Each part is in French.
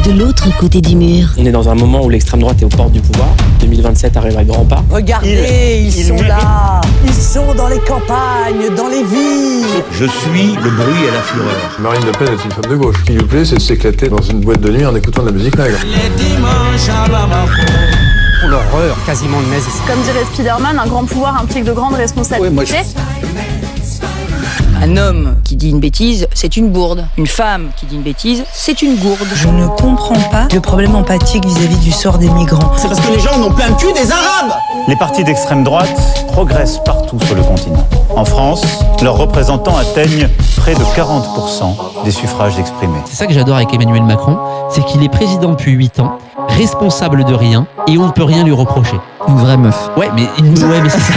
De l'autre côté du mur. On est dans un moment où l'extrême droite est aux portes du pouvoir. 2027 arrive à grands pas. Regardez, ils sont là. Ils sont dans les campagnes, dans les villes. Je suis le bruit et la fureur. Marine Le Pen est une femme de gauche. Ce qui lui plaît, c'est de s'éclater dans une boîte de nuit en écoutant de la musique nègre. Les dimanches à Bamako. L'horreur quasiment de nazisme. Comme dirait Spider-Man, un grand pouvoir implique de grandes responsabilités. Un homme qui dit une bêtise, c'est une bourde. Une femme qui dit une bêtise, c'est une gourde. Je ne comprends pas le problème empathique vis-à-vis du sort des migrants. C'est parce que les gens en ont plein le cul des Arabes. Les partis d'extrême droite progressent partout sur le continent. En France, leurs représentants atteignent près de 40% des suffrages exprimés. C'est ça que j'adore avec Emmanuel Macron, c'est qu'il est président depuis 8 ans, responsable de rien, et on ne peut rien lui reprocher. Une vraie meuf. Ouais, mais c'est ça.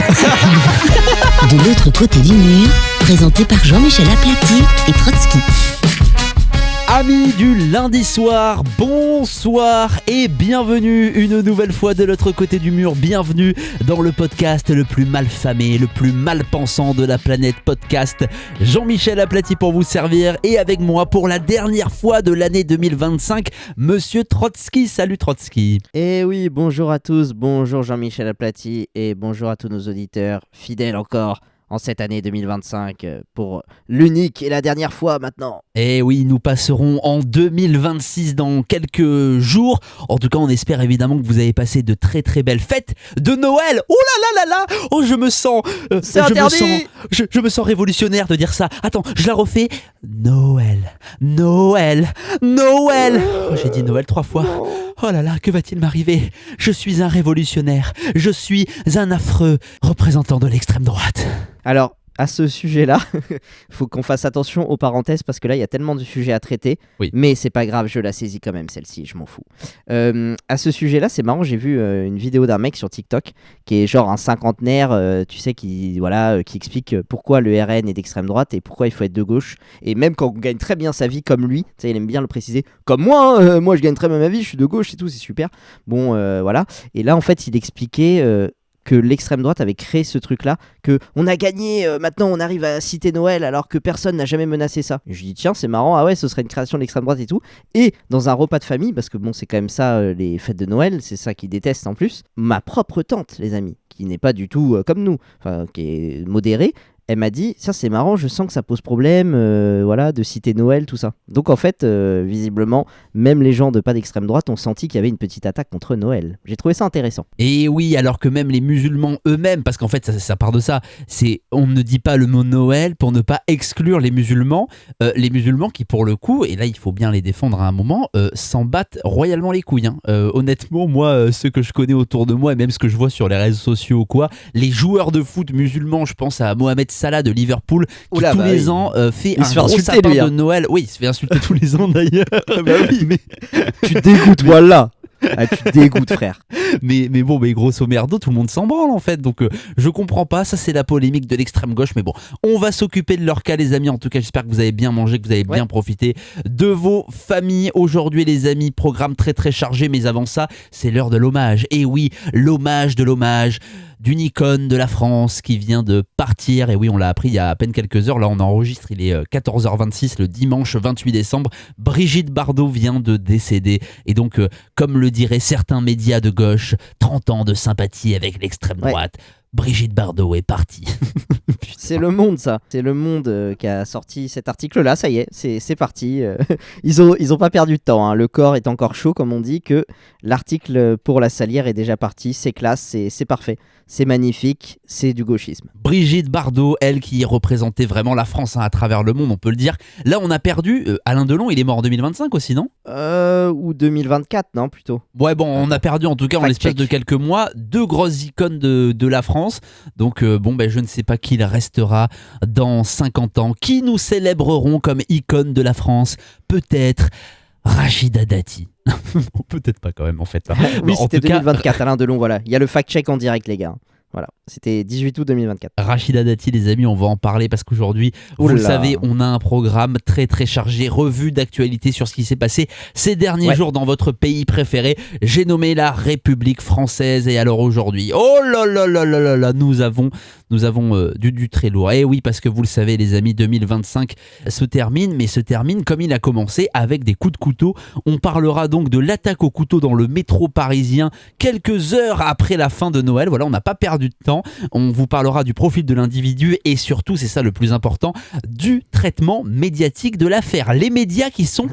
De l'autre côté du mur, présenté par Jean-Michel Aplati et Trotsky. Amis du lundi soir, bonsoir et bienvenue une nouvelle fois de l'autre côté du mur. Bienvenue dans le podcast le plus malfamé, le plus malpensant de la planète podcast. Jean-Michel Aplati pour vous servir et avec moi pour la dernière fois de l'année 2025, Monsieur Trotsky. Salut Trotsky. Eh oui, bonjour à tous, bonjour Jean-Michel Aplati et bonjour à tous nos auditeurs, fidèles encore en cette année 2025 pour l'unique et la dernière fois maintenant. Et oui, nous passerons en 2026 dans quelques jours. En tout cas, on espère évidemment que vous avez passé de très très belles fêtes de Noël. Oh là là là là. Oh, je me sens... C'est interdit. Je me sens révolutionnaire de dire ça. Attends, je la refais. Noël, Noël, Noël. Oh, j'ai dit Noël 3 fois. Oh là là, que va-t-il m'arriver ? Je suis un révolutionnaire. Je suis un affreux représentant de l'extrême droite. Alors, à ce sujet-là, faut qu'on fasse attention aux parenthèses parce que là, il y a tellement de sujets à traiter. Oui. Mais c'est pas grave, je la saisis quand même, celle-ci, je m'en fous. À ce sujet-là, c'est marrant, j'ai vu une vidéo d'un mec sur TikTok qui est genre un cinquantenaire, tu sais, qui explique pourquoi le RN est d'extrême droite et pourquoi il faut être de gauche. Et même quand on gagne très bien sa vie comme lui, tu sais, il aime bien le préciser, comme moi, hein, moi je gagne très bien ma vie, je suis de gauche et tout, c'est super. Bon, voilà. Et là, en fait, il expliquait... que l'extrême droite avait créé ce truc-là, que on a gagné, maintenant on arrive à citer Noël alors que personne n'a jamais menacé ça. Et je dis tiens, c'est marrant, ah ouais, ce serait une création de l'extrême droite et tout. Et dans un repas de famille, parce que bon, c'est quand même ça les fêtes de Noël, c'est ça qu'ils détestent en plus, ma propre tante, les amis, qui n'est pas du tout comme nous, enfin qui est modérée, elle m'a dit, ça c'est marrant, je sens que ça pose problème, voilà, de citer Noël, tout ça. Donc en fait, visiblement, même les gens de pas d'extrême droite ont senti qu'il y avait une petite attaque contre Noël. J'ai trouvé ça intéressant. Et oui, alors que même les musulmans eux-mêmes, parce qu'en fait ça part de ça, c'est on ne dit pas le mot Noël pour ne pas exclure les musulmans qui pour le coup, et là il faut bien les défendre à un moment, s'en battent royalement les couilles. Hein. Honnêtement, moi, ceux que je connais autour de moi et même ce que je vois sur les réseaux sociaux ou quoi, les joueurs de foot musulmans, je pense à Mohamed Salah de Liverpool qui tous les ans fait un gros sapin de Noël. Oui, il se fait insulter tous les ans d'ailleurs. Bah oui, mais tu te dégoûtes, voilà. Ah, tu te dégoûtes, frère. Mais bon, grosso merdo, tout le monde s'en branle en fait. Donc je comprends pas, ça c'est la polémique de l'extrême gauche. Mais bon, on va s'occuper de leur cas, les amis. En tout cas, j'espère que vous avez bien mangé, que vous avez bien profité de vos familles. Aujourd'hui, les amis, programme très très chargé. Mais avant ça, c'est l'heure de l'hommage. Et oui, l'hommage de l'hommage d'une icône de la France qui vient de partir. Et oui, on l'a appris il y a à peine quelques heures. Là, on enregistre, il est 14h26 le dimanche 28 décembre. Brigitte Bardot vient de décéder. Et donc, comme le diraient certains médias de gauche, 30 ans de sympathie avec l'extrême droite. Brigitte Bardot est partie. C'est Le Monde, ça. C'est Le Monde qui a sorti cet article-là. Ça y est, c'est parti. Ils ont pas perdu de temps. Hein. Le corps est encore chaud, comme on dit, que l'article pour la salière est déjà parti. C'est classe, c'est parfait. C'est magnifique, c'est du gauchisme. Brigitte Bardot, elle qui représentait vraiment la France à travers le monde, on peut le dire. Là, on a perdu Alain Delon, il est mort en 2025 aussi, non ? Ou 2024, non, plutôt. Ouais, bon, on a perdu en tout cas en l'espace de quelques mois 2 grosses icônes de la France. Donc, je ne sais pas qui il restera dans 50 ans. Qui nous célébreront comme icône de la France ? Peut-être Rachida Dati. Peut-être pas quand même en fait. Oui, c'était 2024, Alain Delon, voilà. Il y a le fact-check en direct, les gars. Voilà. C'était 18 août 2024. Rachida Dati, les amis, on va en parler parce qu'aujourd'hui, vous le savez, on a un programme très très chargé, revue d'actualité sur ce qui s'est passé ces derniers jours dans votre pays préféré. J'ai nommé la République française. Et alors aujourd'hui, oh là là là là là là, nous avons du très lourd. Et oui, parce que vous le savez, les amis, 2025 se termine, mais se termine comme il a commencé, avec des coups de couteau. On parlera donc de l'attaque au couteau dans le métro parisien quelques heures après la fin de Noël. Voilà, on n'a pas perdu de temps. On vous parlera du profil de l'individu et surtout, c'est ça le plus important, du traitement médiatique de l'affaire. Les médias qui sont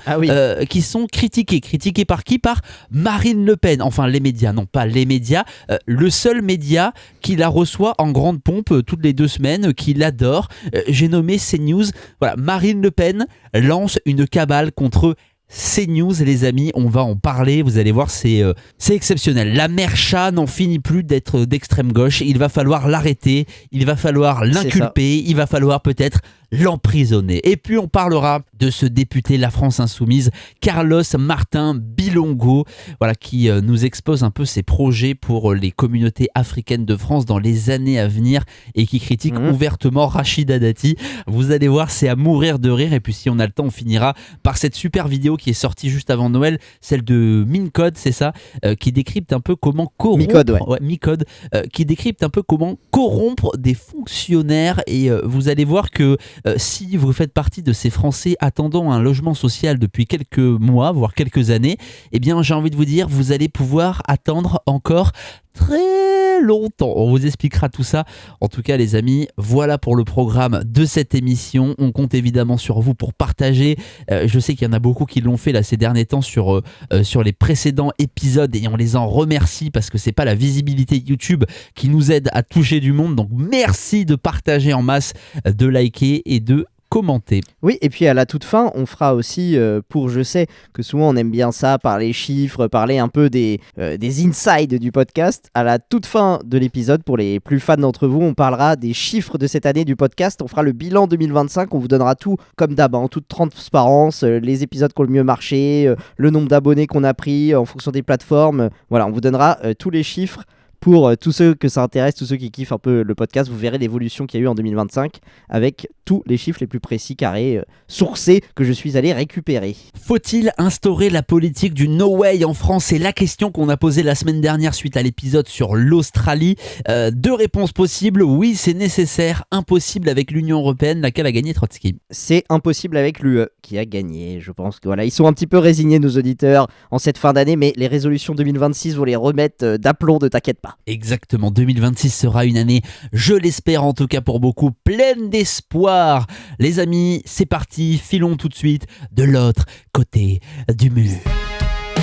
critiqués par qui? Par Marine Le Pen. Enfin, les médias, non pas les médias, le seul média qui la reçoit en grande pompe toutes les 2 semaines, qui l'adore. J'ai nommé CNews. Voilà, Marine Le Pen lance une cabale contre CNews, les amis, on va en parler, vous allez voir, c'est exceptionnel. La mère chat n'en finit plus d'être d'extrême gauche, il va falloir l'arrêter, il va falloir l'inculper, il va falloir peut-être l'emprisonner. Et puis on parlera de ce député La France Insoumise, Carlos Martin Bilongo, voilà, qui nous expose un peu ses projets pour les communautés africaines de France dans les années à venir et qui critique ouvertement Rachida Dati. Vous allez voir, c'est à mourir de rire. Et puis si on a le temps, on finira par cette super vidéo qui est sortie juste avant Noël, celle de Mincode, c'est ça, qui décrypte un peu comment corrompre, Micode, qui décrypte un peu comment corrompre des fonctionnaires. Et vous allez voir que si vous faites partie de ces Français attendant un logement social depuis quelques mois, voire quelques années, eh bien j'ai envie de vous dire, vous allez pouvoir attendre encore très longtemps. On vous expliquera tout ça. En tout cas, les amis, voilà pour le programme de cette émission. On compte évidemment sur vous pour partager. Je sais qu'il y en a beaucoup qui l'ont fait là ces derniers temps sur les précédents épisodes et on les en remercie parce que c'est pas la visibilité YouTube qui nous aide à toucher du monde. Donc merci de partager en masse, de liker et de commenter. Oui, et puis à la toute fin, on fera aussi, je sais que souvent on aime bien ça, parler chiffres, parler un peu des insides du podcast. À la toute fin de l'épisode, pour les plus fans d'entre vous, on parlera des chiffres de cette année du podcast. On fera le bilan 2025, on vous donnera tout comme d'hab, en toute transparence, les épisodes qui ont le mieux marché, le nombre d'abonnés qu'on a pris en fonction des plateformes. Voilà, on vous donnera tous les chiffres. Pour tous ceux que ça intéresse, tous ceux qui kiffent un peu le podcast, vous verrez l'évolution qu'il y a eu en 2025 avec tous les chiffres les plus précis, carrés, sourcés que je suis allé récupérer. Faut-il instaurer la politique du no way en France? C'est la question qu'on a posée la semaine dernière suite à l'épisode sur l'Australie. 2 réponses possibles. Oui, c'est nécessaire. Impossible avec l'Union Européenne, laquelle a gagné Trotsky. C'est impossible avec l'UE qui a gagné. Je pense que voilà, ils sont un petit peu résignés, nos auditeurs, en cette fin d'année, mais les résolutions 2026 vont les remettre d'aplomb, ne t'inquiète pas. Exactement, 2026 sera une année, je l'espère en tout cas pour beaucoup, pleine d'espoir. Les amis, c'est parti, filons tout de suite de l'autre côté du mur.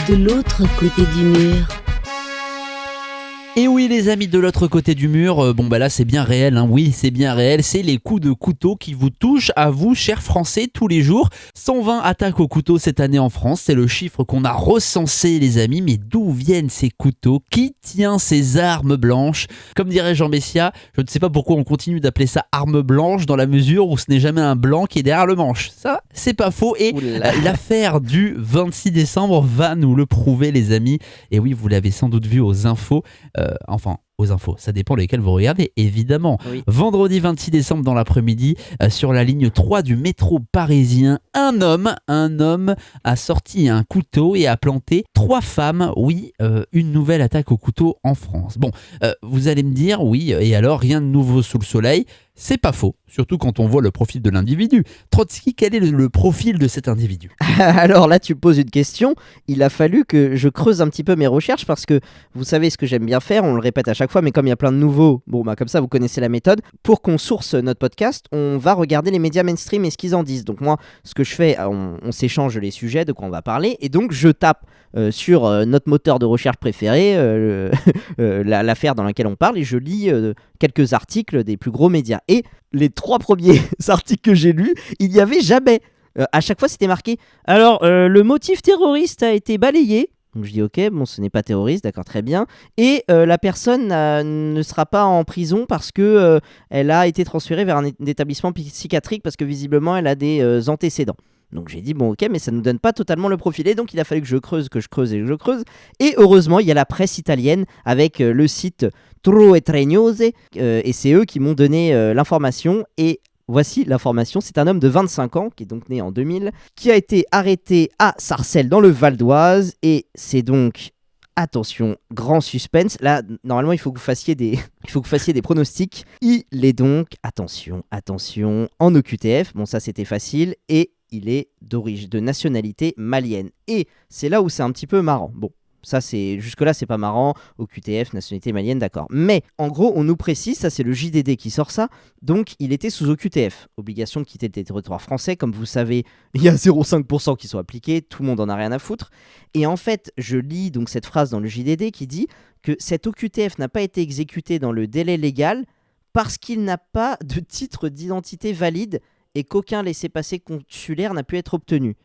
De l'autre côté du mur. Et oui les amis, de l'autre côté du mur, là c'est bien réel, hein. Oui c'est bien réel, c'est les coups de couteau qui vous touchent à vous chers Français tous les jours. 120 attaques au couteau cette année en France, c'est le chiffre qu'on a recensé les amis, mais d'où viennent ces couteaux? Qui tient ces armes blanches? Comme dirait Jean Messia, je ne sais pas pourquoi on continue d'appeler ça arme blanche dans la mesure où ce n'est jamais un blanc qui est derrière le manche. Ça c'est pas faux et l'affaire du 26 décembre va nous le prouver les amis. Et oui vous l'avez sans doute vu aux infos. Aux infos, ça dépend lesquelles vous regardez évidemment. Oui. Vendredi 26 décembre dans l'après-midi, sur la ligne 3 du métro parisien, un homme a sorti un couteau et a planté 3 femmes. Oui, une nouvelle attaque au couteau en France. Bon, vous allez me dire, oui, et alors rien de nouveau sous le soleil. C'est pas faux, surtout quand on voit le profil de l'individu. Trotsky, quel est le profil de cet individu? Alors là, tu poses une question. Il a fallu que je creuse un petit peu mes recherches parce que vous savez ce que j'aime bien faire, on le répète à chaque fois, mais comme il y a plein de nouveaux, comme ça vous connaissez la méthode. Pour qu'on source notre podcast, on va regarder les médias mainstream et ce qu'ils en disent. Donc moi, ce que je fais, on s'échange les sujets de quoi on va parler et donc je tape sur notre moteur de recherche préféré, l'affaire dans laquelle on parle et je lis quelques articles des plus gros médias. Et les 3 premiers articles que j'ai lus, il n'y avait jamais. À chaque fois, c'était marqué. Alors, le motif terroriste a été balayé. Donc je dis ok, bon, ce n'est pas terroriste, d'accord, très bien. Et la personne ne sera pas en prison parce que elle a été transférée vers un établissement psychiatrique parce que visiblement, elle a des antécédents. Donc j'ai dit bon ok, mais ça nous donne pas totalement le profil. Et donc il a fallu que je creuse. Et heureusement il y a la presse italienne avec le site True et Tregnose et c'est eux qui m'ont donné l'information. Et voici l'information, c'est un homme de 25 ans, qui est donc né en 2000, qui a été arrêté à Sarcelles dans le Val d'Oise, et c'est donc, attention, grand suspense, là, normalement, il faut que vous fassiez des pronostics. Il est donc, attention, en OQTF, bon ça c'était facile, et il est de nationalité malienne. Et c'est là où c'est un petit peu marrant, bon. Ça, jusque-là, c'est pas marrant. Au QTF, nationalité malienne, d'accord. Mais en gros, on nous précise, ça c'est le JDD qui sort ça, donc il était sous OQTF. Obligation de quitter le territoire français. Comme vous savez, il y a 0,5% qui sont appliqués, tout le monde en a rien à foutre. Et en fait, je lis donc cette phrase dans le JDD qui dit que cet OQTF n'a pas été exécuté dans le délai légal parce qu'il n'a pas de titre d'identité valide et qu'aucun laissez-passer consulaire n'a pu être obtenu.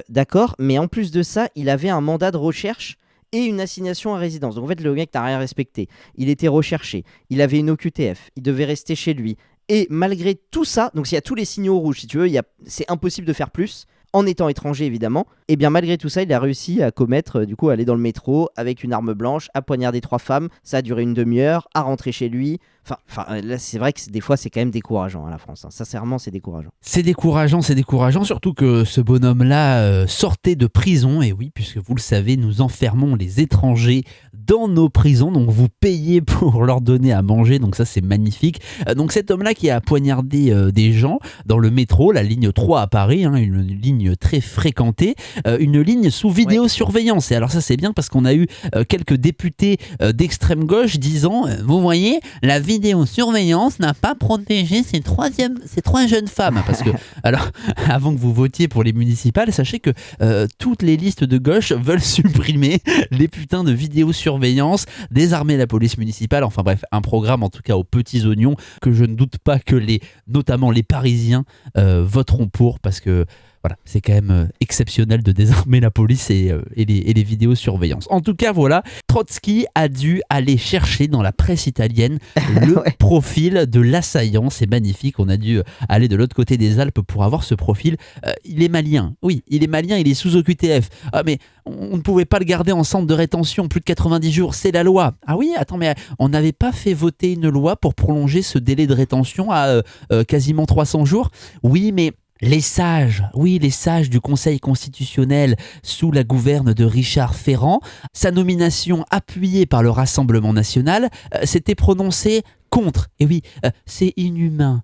D'accord, mais en plus de ça, il avait un mandat de recherche et une assignation à résidence. Donc en fait, le mec n'a rien respecté. Il était recherché, il avait une OQTF, il devait rester chez lui. Et malgré tout ça, donc s'il y a tous les signaux rouges, si tu veux, c'est impossible de faire plus, en étant étranger évidemment. Et bien malgré tout ça, il a réussi à commettre, du coup, aller dans le métro avec une arme blanche, à poignarder 3 femmes, ça a duré une demi-heure, à rentrer chez lui. Enfin, là, c'est vrai que des fois, c'est quand même décourageant à la France. Hein. Sincèrement, c'est décourageant. C'est décourageant, surtout que ce bonhomme-là sortait de prison. Et oui, puisque vous le savez, nous enfermons les étrangers dans nos prisons. Donc, vous payez pour leur donner à manger. Donc, ça, c'est magnifique. Donc, cet homme-là qui a poignardé des gens dans le métro, la ligne 3 à Paris, hein, une ligne très fréquentée, une ligne sous vidéosurveillance. Et alors, ça, c'est bien parce qu'on a eu quelques députés d'extrême gauche disant, vous voyez, la vidéosurveillance n'a pas protégé ces trois jeunes femmes. Parce que, alors, avant que vous votiez pour les municipales, sachez que toutes les listes de gauche veulent supprimer les putains de vidéosurveillance, désarmer la police municipale. Enfin bref, un programme en tout cas aux petits oignons que je ne doute pas que notamment les Parisiens voteront pour, parce que voilà, c'est quand même exceptionnel de désarmer la police et les vidéosurveillances. En tout cas, voilà, Trotsky a dû aller chercher dans la presse italienne le profil de l'assaillant. C'est magnifique, on a dû aller de l'autre côté des Alpes pour avoir ce profil. Il est malien, oui, il est malien, il est sous OQTF. Ah mais on ne pouvait pas le garder en centre de rétention plus de 90 jours, c'est la loi. Ah oui, attends, mais on n'avait pas fait voter une loi pour prolonger ce délai de rétention à quasiment 300 jours. Oui, mais les sages du Conseil constitutionnel sous la gouverne de Richard Ferrand, sa nomination appuyée par le Rassemblement national, s'était prononcée contre. Et oui, c'est inhumain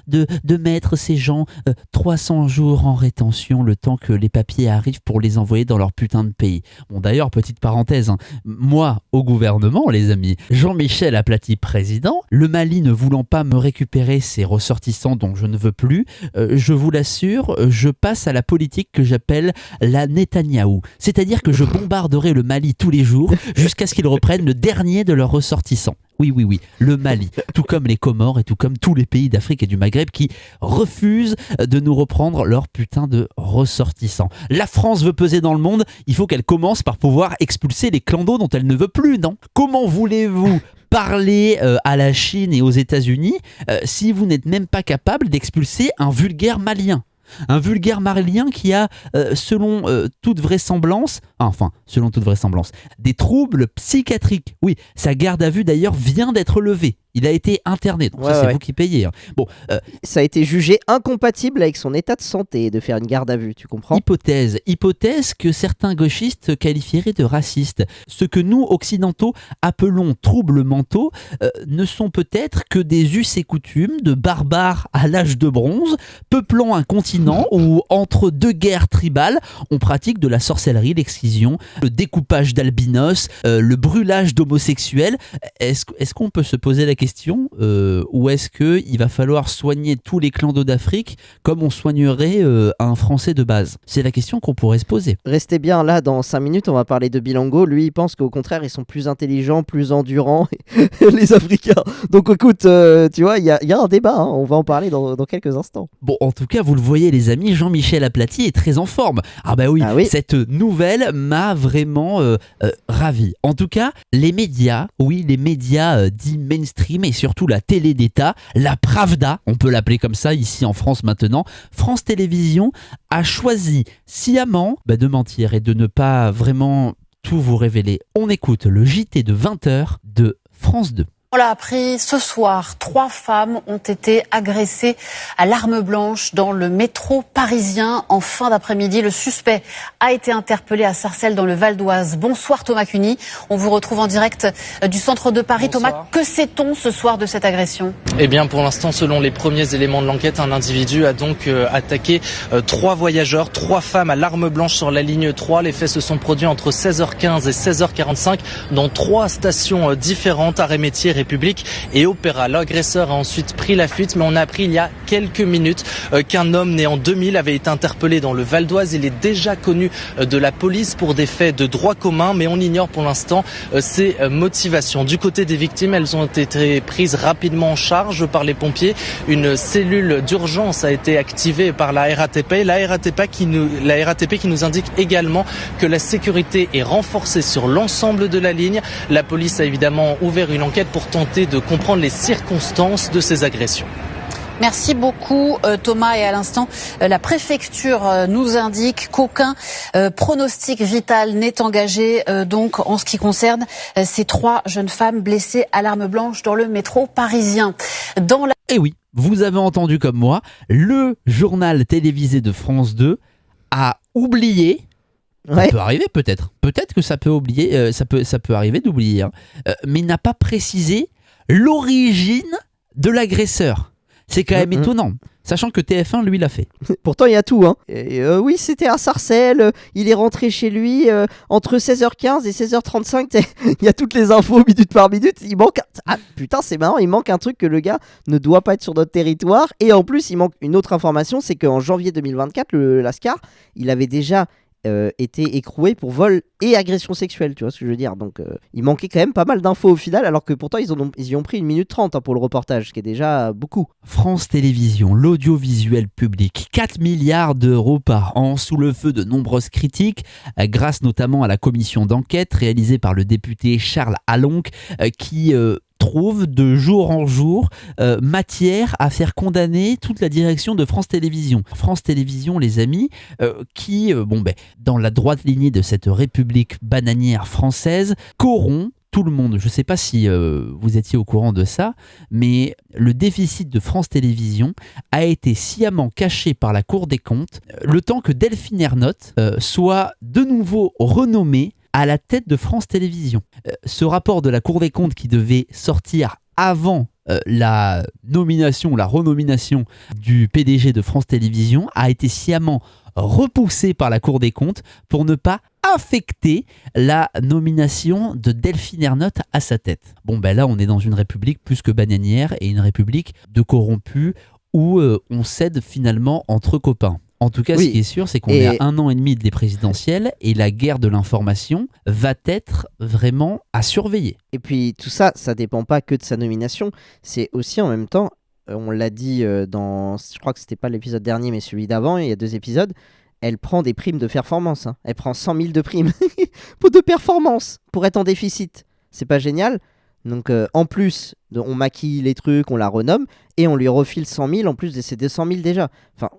de mettre ces gens 300 jours en rétention le temps que les papiers arrivent pour les envoyer dans leur putain de pays. Bon d'ailleurs, petite parenthèse, hein, moi au gouvernement les amis, Jean-Michel Aplathy président, le Mali ne voulant pas me récupérer ses ressortissants dont je ne veux plus, je vous l'assure, je passe à la politique que j'appelle la Netanyahou. C'est-à-dire que je bombarderai le Mali tous les jours jusqu'à ce qu'ils reprennent le dernier de leurs ressortissants. Oui, le Mali, tout comme les Comores et tout comme tous les pays d'Afrique et du Maghreb qui refusent de nous reprendre leurs putains de ressortissants. La France veut peser dans le monde, il faut qu'elle commence par pouvoir expulser les clandos dont elle ne veut plus, non ? Comment voulez-vous parler à la Chine et aux États-Unis si vous n'êtes même pas capable d'expulser un vulgaire malien ? Un vulgaire malien qui a, selon toute vraisemblance, des troubles psychiatriques. Oui, sa garde à vue d'ailleurs vient d'être levée. Il a été interné, donc ça c'est vous qui payez. Hein. Bon, ça a été jugé incompatible avec son état de santé de faire une garde à vue, tu comprends ? Hypothèse que certains gauchistes qualifieraient de racistes. Ce que nous, occidentaux, appelons troubles mentaux ne sont peut-être que des us et coutumes de barbares à l'âge de bronze, peuplant un continent où, entre deux guerres tribales, on pratique de la sorcellerie, l'excision, le découpage d'albinos, le brûlage d'homosexuels. Est-ce qu'on peut se poser la question ou est-ce qu'il va falloir soigner tous les clandos d'Afrique comme on soignerait un Français de base ? C'est la question qu'on pourrait se poser. Restez bien là, dans 5 minutes on va parler de Bilango. Lui il pense qu'au contraire ils sont plus intelligents, plus endurants les Africains. Donc écoute, tu vois, il y a un débat, hein. On va en parler dans quelques instants. Bon, en tout cas vous le voyez les amis, Jean-Michel Aplati est très en forme. Ah bah oui, cette nouvelle m'a vraiment ravi. En tout cas, les médias dits mainstream et surtout la télé d'État, la Pravda, on peut l'appeler comme ça ici en France maintenant, France Télévisions a choisi sciemment de mentir et de ne pas vraiment tout vous révéler. On écoute le JT de 20h de France 2. On l'a appris ce soir, 3 femmes ont été agressées à l'arme blanche dans le métro parisien en fin d'après-midi. Le suspect a été interpellé à Sarcelles dans le Val d'Oise. Bonsoir Thomas Cuny, on vous retrouve en direct du centre de Paris. Bonsoir. Thomas, que sait-on ce soir de cette agression ? Eh bien pour l'instant, selon les premiers éléments de l'enquête, un individu a donc attaqué 3 voyageurs, 3 femmes à l'arme blanche sur la ligne 3. Les faits se sont produits entre 16h15 et 16h45 dans 3 stations différentes, arrêt métier, République et Opéra. L'agresseur a ensuite pris la fuite, mais on a appris il y a quelques minutes qu'un homme né en 2000 avait été interpellé dans le Val d'Oise. Il est déjà connu de la police pour des faits de droit commun, mais on ignore pour l'instant ses motivations. Du côté des victimes, elles ont été prises rapidement en charge par les pompiers. Une cellule d'urgence a été activée par la RATP. La RATP qui nous indique également que la sécurité est renforcée sur l'ensemble de la ligne. La police a évidemment ouvert une enquête pour tenter de comprendre les circonstances de ces agressions. Merci beaucoup Thomas. Et à l'instant, la préfecture nous indique qu'aucun pronostic vital n'est engagé donc en ce qui concerne ces 3 jeunes femmes blessées à l'arme blanche dans le métro parisien. Eh oui, vous avez entendu comme moi, le journal télévisé de France 2 a oublié. Ça peut arriver peut-être. Peut-être que ça peut oublier, ça peut arriver d'oublier, mais il n'a pas précisé l'origine de l'agresseur. C'est quand même étonnant, sachant que TF1 lui l'a fait. Pourtant il y a tout, hein. Oui, c'était à Sarcelles, il est rentré chez lui entre 16h15 et 16h35, il y a toutes les infos minute par minute. Il manque c'est marrant, il manque un truc que le gars ne doit pas être sur notre territoire. Et en plus il manque une autre information, c'est qu'en janvier 2024 le Lascar, il avait déjà été écroué pour vol et agression sexuelle, tu vois ce que je veux dire. Donc il manquait quand même pas mal d'infos au final, alors que pourtant ils y ont pris 1 minute 30 pour le reportage, ce qui est déjà beaucoup. France Télévisions, l'audiovisuel public, 4 milliards d'euros par an, sous le feu de nombreuses critiques, grâce notamment à la commission d'enquête réalisée par le député Charles Alonc, qui trouve de jour en jour matière à faire condamner toute la direction de France Télévisions. France Télévisions, les amis, qui, dans la droite lignée de cette république bananière française, corrompt tout le monde. Je ne sais pas si vous étiez au courant de ça, mais le déficit de France Télévisions a été sciemment caché par la Cour des comptes, le temps que Delphine Ernotte soit de nouveau renommée à la tête de France Télévisions. Ce rapport de la Cour des comptes qui devait sortir avant la renomination du PDG de France Télévisions a été sciemment repoussé par la Cour des comptes pour ne pas affecter la nomination de Delphine Ernotte à sa tête. Là on est dans une république plus que bananière et une république de corrompus où on cède finalement entre copains. En tout cas, ce qui est sûr, c'est qu'on est à 1 an et demi des présidentielles et la guerre de l'information va être vraiment à surveiller. Et puis tout ça, ça dépend pas que de sa nomination, c'est aussi en même temps, on l'a dit je crois que c'était pas l'épisode dernier, mais celui d'avant, il y a 2 épisodes, elle prend des primes de performance. Hein. Elle prend 100 000 de primes de performance pour être en déficit. C'est pas génial ? Donc en plus, on maquille les trucs, on la renomme et on lui refile 100 000 en plus de ses 200 000 déjà. Enfin,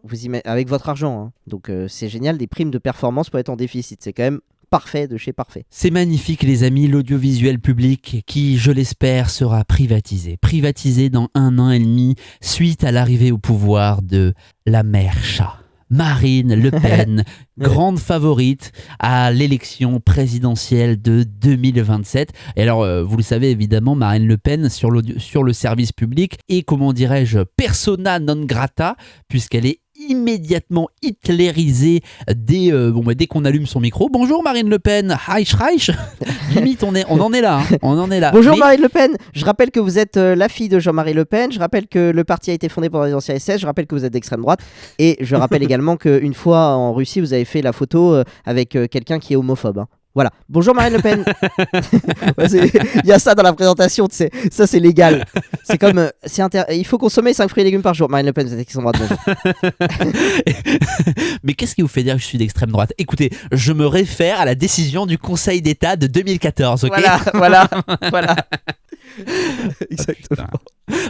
avec votre argent. Hein. Donc c'est génial, des primes de performance pour être en déficit. C'est quand même parfait de chez parfait. C'est magnifique les amis, l'audiovisuel public qui, je l'espère, sera privatisé. Privatisé dans 1 an et demi suite à l'arrivée au pouvoir de la mère chat. Marine Le Pen, grande favorite à l'élection présidentielle de 2027. Et alors, vous le savez évidemment, Marine Le Pen sur le service public est, comment dirais-je, persona non grata, puisqu'elle est immédiatement hitlérisée dès qu'on allume son micro. Bonjour Marine Le Pen, Reich. Limite, on en est là. Bonjour Marine Le Pen, je rappelle que vous êtes la fille de Jean-Marie Le Pen, je rappelle que le parti a été fondé par les anciens SS, je rappelle que vous êtes d'extrême droite, et je rappelle également qu'une fois en Russie, vous avez fait la photo avec quelqu'un qui est homophobe. Hein. Voilà. Bonjour Marine Le Pen. Il y a ça dans la présentation, tu sais. Ça, c'est légal. C'est comme. Il faut consommer 5 fruits et légumes par jour. Marine Le Pen, vous êtes extrême droite. Mais qu'est-ce qui vous fait dire que je suis d'extrême droite? Écoutez, je me réfère à la décision du Conseil d'État de 2014, ok? Voilà. Exactement.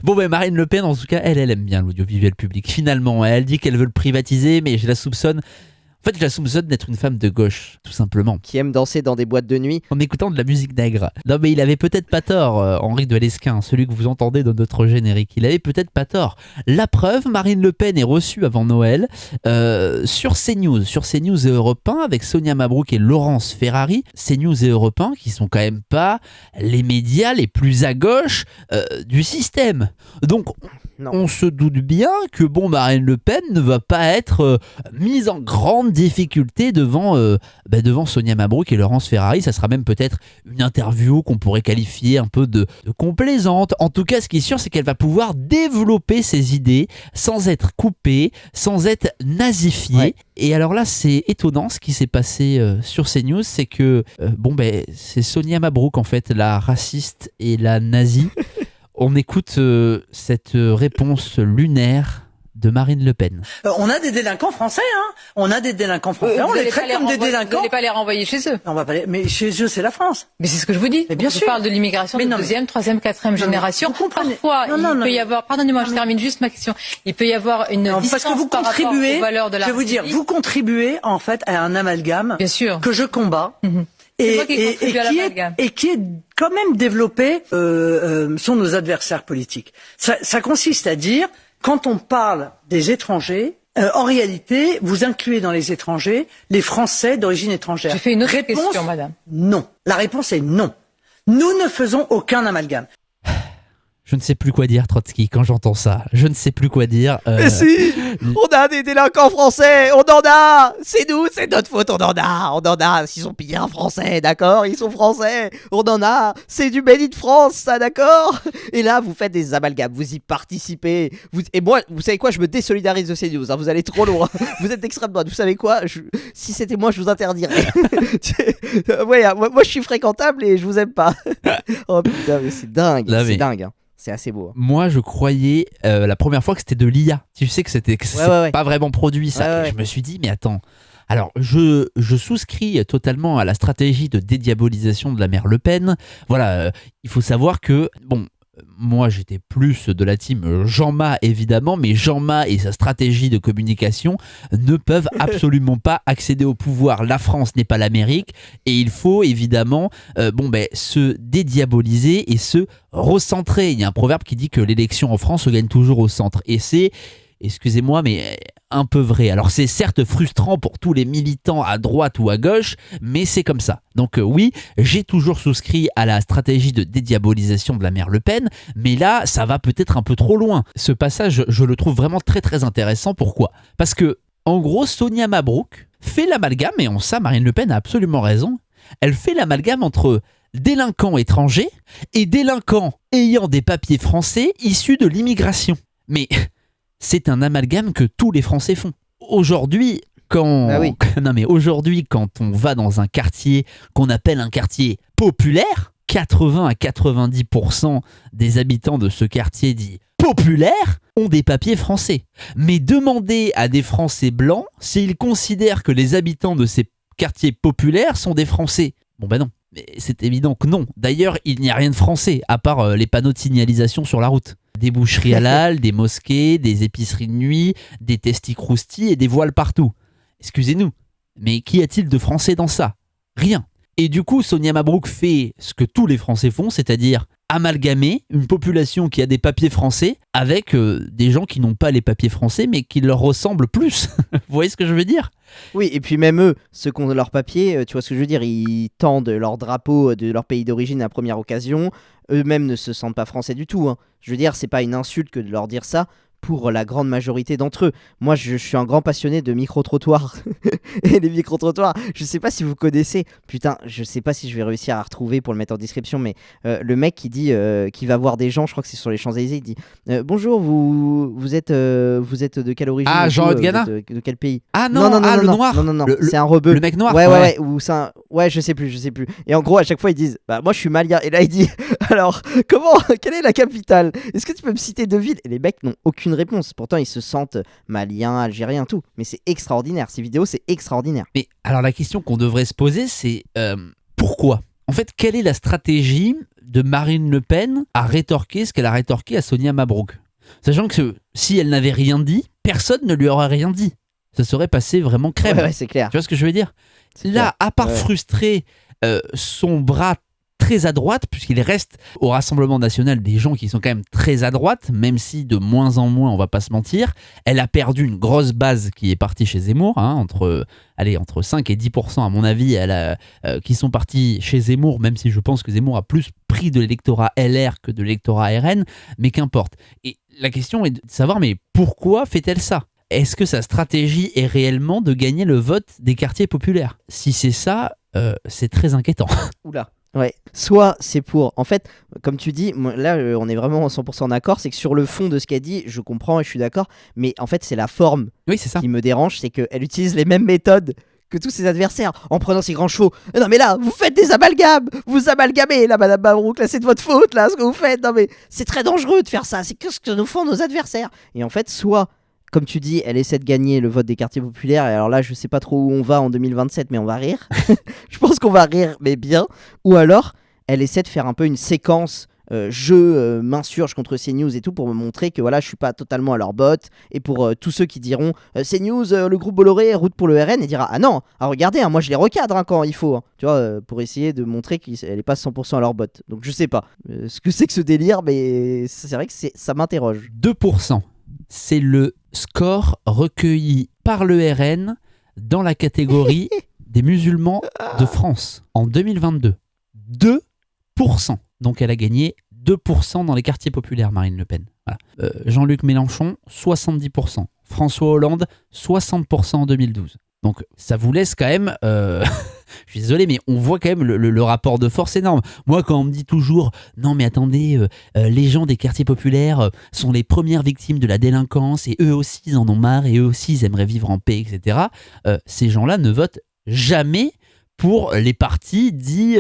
Bon, ben Marine Le Pen, en tout cas, elle aime bien l'audiovisuel public. Finalement, elle dit qu'elle veut le privatiser, mais je la soupçonne. En fait, je la soupçonne d'être une femme de gauche, tout simplement. Qui aime danser dans des boîtes de nuit. En écoutant de la musique nègre. Non, mais il avait peut-être pas tort, Henri de Lesquin, celui que vous entendez dans notre générique. Il avait peut-être pas tort. La preuve, Marine Le Pen est reçue avant Noël sur CNews et Europe 1 avec Sonia Mabrouk et Laurence Ferrari. CNews et Europe 1 qui sont quand même pas les médias les plus à gauche du système. Donc, on se doute bien que Marine Le Pen ne va pas être mise en grande difficulté devant Sonia Mabrouk et Laurence Ferrari. Ça sera même peut-être une interview qu'on pourrait qualifier un peu de complaisante. En tout cas, ce qui est sûr, c'est qu'elle va pouvoir développer ses idées sans être coupée, sans être nazifiée. Ouais. Et alors là, c'est étonnant ce qui s'est passé sur CNews, c'est que c'est Sonia Mabrouk en fait, la raciste et la nazie. On écoute cette réponse lunaire de Marine Le Pen. On a des délinquants français, hein. On a des délinquants français. On les traite comme des délinquants. Vous n'allez pas les renvoyer chez eux. On va pas mais chez eux, c'est la France. Mais c'est ce que je vous dis. Mais bien sûr. Je parle de l'immigration de deuxième, troisième, quatrième génération. Parfois, il peut y avoir, pardonnez-moi, je termine juste ma question. Il peut y avoir une distance parce que vous par rapport aux valeurs de la République. Je vais vous dire, vous contribuez en fait à un amalgame. Bien sûr. Que je combats. Et qui est quand même développé sont nos adversaires politiques. Ça consiste à dire, quand on parle des étrangers, en réalité, vous incluez dans les étrangers les Français d'origine étrangère. J'ai fait une autre question, madame. Non. La réponse est non. Nous ne faisons aucun amalgame. Je ne sais plus quoi dire, Trotsky, quand j'entends ça. Je ne sais plus quoi dire. Mais si, on a des délinquants français, on en a. C'est nous, c'est notre faute, on en a. S'ils ont pillé un Français, d'accord, ils sont français, on en a. C'est du made in France, ça, d'accord. Et là, vous faites des amalgames, vous y participez. Et moi, vous savez quoi, je me désolidarise de ces news, hein, vous allez trop loin. Vous êtes d'extrême droite, vous savez quoi, si c'était moi, je vous interdirais. Moi, je suis fréquentable et je vous aime pas. Oh putain, mais c'est dingue, c'est dingue. Hein. C'est assez beau. Moi, je croyais la première fois que c'était de l'IA. Tu sais que c'était pas vraiment produit, ça. Ouais. Je me suis dit, mais attends. Alors, je souscris totalement à la stratégie de dédiabolisation de la mère Le Pen. Voilà, il faut savoir que, moi, j'étais plus de la team Jean-Ma, évidemment, mais Jean-Ma et sa stratégie de communication ne peuvent absolument pas accéder au pouvoir. La France n'est pas l'Amérique et il faut évidemment se dédiaboliser et se recentrer. Il y a un proverbe qui dit que l'élection en France se gagne toujours au centre. Et c'est, excusez-moi, mais un peu vrai. Alors c'est certes frustrant pour tous les militants à droite ou à gauche, mais c'est comme ça. Donc oui, j'ai toujours souscrit à la stratégie de dédiabolisation de la mère Le Pen, mais là, ça va peut-être un peu trop loin. Ce passage, je le trouve vraiment très très intéressant. Pourquoi ? Parce que, en gros, Sonia Mabrouk fait l'amalgame, et en ça, Marine Le Pen a absolument raison, elle fait l'amalgame entre délinquants étrangers et délinquants ayant des papiers français issus de l'immigration. Mais c'est un amalgame que tous les Français font. Aujourd'hui, quand on va dans un quartier qu'on appelle un quartier populaire, 80 à 90% des habitants de ce quartier dit populaire ont des papiers français. Mais demandez à des Français blancs s'ils considèrent que les habitants de ces quartiers populaires sont des Français. Non. Mais c'est évident que non. D'ailleurs, il n'y a rien de français, à part les panneaux de signalisation sur la route. Des boucheries halal, des mosquées, des épiceries de nuit, des testis-croustis et des voiles partout. Excusez-nous, mais qu'y a-t-il de français dans ça ? Rien. Et du coup, Sonia Mabrouk fait ce que tous les Français font, c'est-à-dire amalgamer une population qui a des papiers français avec des gens qui n'ont pas les papiers français, mais qui leur ressemblent plus. Vous voyez ce que je veux dire ? Oui, et puis même eux, ceux qui ont leurs papiers, tu vois ce que je veux dire, ils tendent leur drapeau de leur pays d'origine à la première occasion, eux-mêmes ne se sentent pas français du tout. Hein. Je veux dire, c'est pas une insulte que de leur dire ça pour la grande majorité d'entre eux. Moi, je suis un grand passionné de micro-trottoirs. Et les micro-trottoirs, je sais pas si vous connaissez, putain, je sais pas si je vais réussir à retrouver pour le mettre en description, mais le mec qui dit, qui va voir des gens, je crois que c'est sur les Champs-Élysées, il dit bonjour, vous êtes de quelle origine ? Ah, Jean-Eudes Gana ? De quel pays ? Ah non, le noir. Non, c'est un rebeu. Le mec noir. Ouais, ou c'est un... Ouais, je sais plus. Et en gros, à chaque fois, ils disent moi, je suis malien. Et là, il dit alors, quelle est la capitale ? Est-ce que tu peux me citer 2 villes ? Et les mecs n'ont aucune réponse. Pourtant, ils se sentent maliens, algériens, tout. Mais c'est extraordinaire. Ces vidéos, c'est extraordinaire. Mais alors, la question qu'on devrait se poser, c'est pourquoi ? En fait, quelle est la stratégie de Marine Le Pen à rétorquer ce qu'elle a rétorqué à Sonia Mabrouk ? Sachant que si elle n'avait rien dit, personne ne lui aurait rien dit. Ça serait passé vraiment crème. Ouais, c'est clair. Tu vois ce que je veux dire ? Là, à part frustrer son bras très à droite, puisqu'il reste au Rassemblement National des gens qui sont quand même très à droite, même si de moins en moins, on va pas se mentir, elle a perdu une grosse base qui est partie chez Zemmour, entre 5 et 10% à mon avis, qui sont partis chez Zemmour, même si je pense que Zemmour a plus pris de l'électorat LR que de l'électorat RN, mais qu'importe. Et la question est de savoir, mais pourquoi fait-elle ça ? Est-ce que sa stratégie est réellement de gagner le vote des quartiers populaires ? Si c'est ça, c'est très inquiétant. Oula. Ouais, soit c'est pour... En fait, comme tu dis, là, on est vraiment 100% d'accord, c'est que sur le fond de ce qu'elle dit, je comprends et je suis d'accord, mais en fait, c'est la forme qui me dérange, c'est qu'elle utilise les mêmes méthodes que tous ses adversaires, en prenant ses grands chevaux. Non mais là, vous faites des amalgames, vous amalgamez, là, Madame Mabrouk, là, c'est de votre faute, là, ce que vous faites. Non mais c'est très dangereux de faire ça, c'est ce que nous font nos adversaires. Et en fait, soit... Comme tu dis, elle essaie de gagner le vote des quartiers populaires. Et alors là, je sais pas trop où on va en 2027, mais on va rire. Je pense qu'on va rire, mais bien. Ou alors, elle essaie de faire un peu une séquence m'insurge contre CNews et tout pour me montrer que voilà, je suis pas totalement à leur botte. Et pour tous ceux qui diront CNews, le groupe Bolloré, route pour le RN, et dira non, regardez, moi je les recadre quand il faut. Tu vois, pour essayer de montrer qu'elle est pas 100% à leur botte. Donc je sais pas ce que c'est que ce délire, mais c'est vrai que ça m'interroge. 2%. C'est le score recueilli par le RN dans la catégorie des musulmans de France en 2022. 2%. Donc elle a gagné 2% dans les quartiers populaires, Marine Le Pen. Voilà. Jean-Luc Mélenchon, 70%. François Hollande, 60% en 2012. Donc ça vous laisse quand même... Je suis désolé, mais on voit quand même le rapport de force énorme. Moi, quand on me dit toujours « Non, mais attendez, les gens des quartiers populaires sont les premières victimes de la délinquance et eux aussi, ils en ont marre et eux aussi, ils aimeraient vivre en paix, etc. » Ces gens-là ne votent jamais pour les partis dits,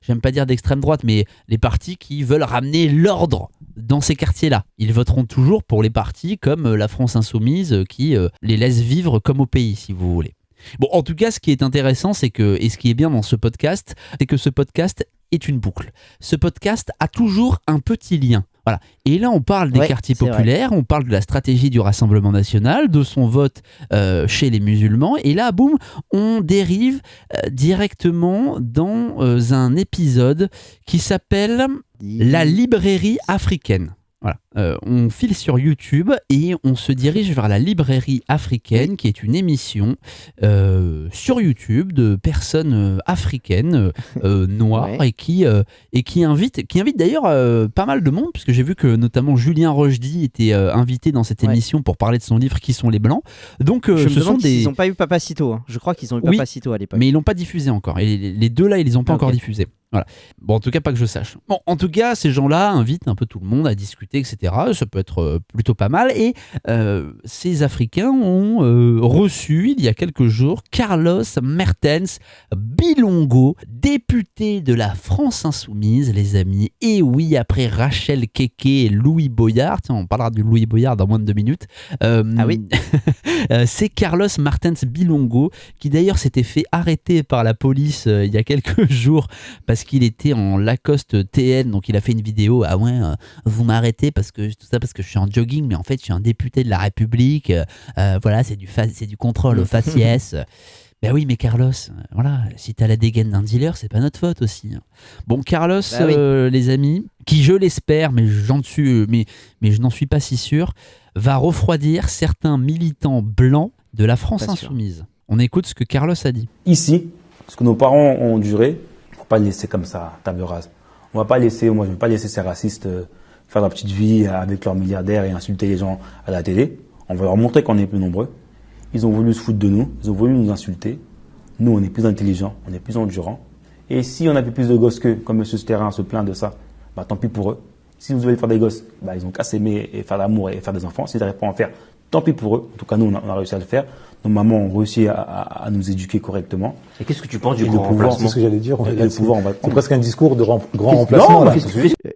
j'aime pas dire d'extrême droite, mais les partis qui veulent ramener l'ordre dans ces quartiers-là. Ils voteront toujours pour les partis comme la France Insoumise qui les laisse vivre comme au pays, si vous voulez. Bon, en tout cas, ce qui est intéressant, c'est que, et ce qui est bien dans ce podcast, c'est que ce podcast est une boucle. Ce podcast a toujours un petit lien. Voilà. Et là, on parle des quartiers populaires, on parle de la stratégie du Rassemblement National, de son vote chez les musulmans. Et là, boum, on dérive directement dans un épisode qui s'appelle La librairie africaine. Voilà. On file sur YouTube et on se dirige vers la librairie africaine, qui est une émission sur YouTube de personnes africaines noires et qui invite d'ailleurs pas mal de monde, puisque j'ai vu que notamment Julien Rochdy était invité dans cette émission pour parler de son livre Qui sont les Blancs. Donc ils n'ont pas eu Papacito. Hein. Je crois qu'ils ont eu Papacito à l'époque. Mais ils l'ont pas diffusé encore. Et les deux là, ils les ont pas encore diffusés. Voilà. Bon, en tout cas, pas que je sache. Bon, en tout cas, ces gens-là invitent un peu tout le monde à discuter, etc. Ça peut être plutôt pas mal. Et ces Africains ont reçu, il y a quelques jours, Carlos Mertens Bilongo, député de la France Insoumise, les amis. Et oui, après Rachel Keke et Louis Boyard, tiens, on parlera du Louis Boyard dans moins de 2 minutes. C'est Carlos Mertens Bilongo, qui d'ailleurs s'était fait arrêter par la police il y a quelques jours parce qu'il était en Lacoste TN, donc il a fait une vidéo. Ah ouais, vous m'arrêtez parce que je suis en jogging, mais en fait je suis un député de la République. Voilà, c'est du contrôle au faciès. Ben oui, mais Carlos, voilà, si t'as la dégaine d'un dealer, c'est pas notre faute aussi. Bon, Carlos, les amis, qui je l'espère, mais je n'en suis pas si sûr, va refroidir certains militants blancs de la France Insoumise. On écoute ce que Carlos a dit. Ici, ce que nos parents ont enduré, faut pas le laisser comme ça, table rase. Moi, je ne veux pas laisser ces racistes faire leur petite vie avec leurs milliardaires et insulter les gens à la télé. On va leur montrer qu'on est plus nombreux. Ils ont voulu se foutre de nous, ils ont voulu nous insulter. Nous, on est plus intelligents, on est plus endurants. Et si on avait plus de gosses qu'eux, comme M. Sterrin se plaint de ça, tant pis pour eux. Si vous voulez faire des gosses, ils ont qu'à s'aimer et faire l'amour et faire des enfants. S'ils n'arrivent pas à en faire, Tant pis pour eux. En tout cas, nous, on a réussi à le faire. Nos mamans ont réussi à nous éduquer correctement. Et qu'est-ce que tu penses du grand remplacement ? C'est ce que j'allais dire. C'est presque un discours de grand remplacement. Là.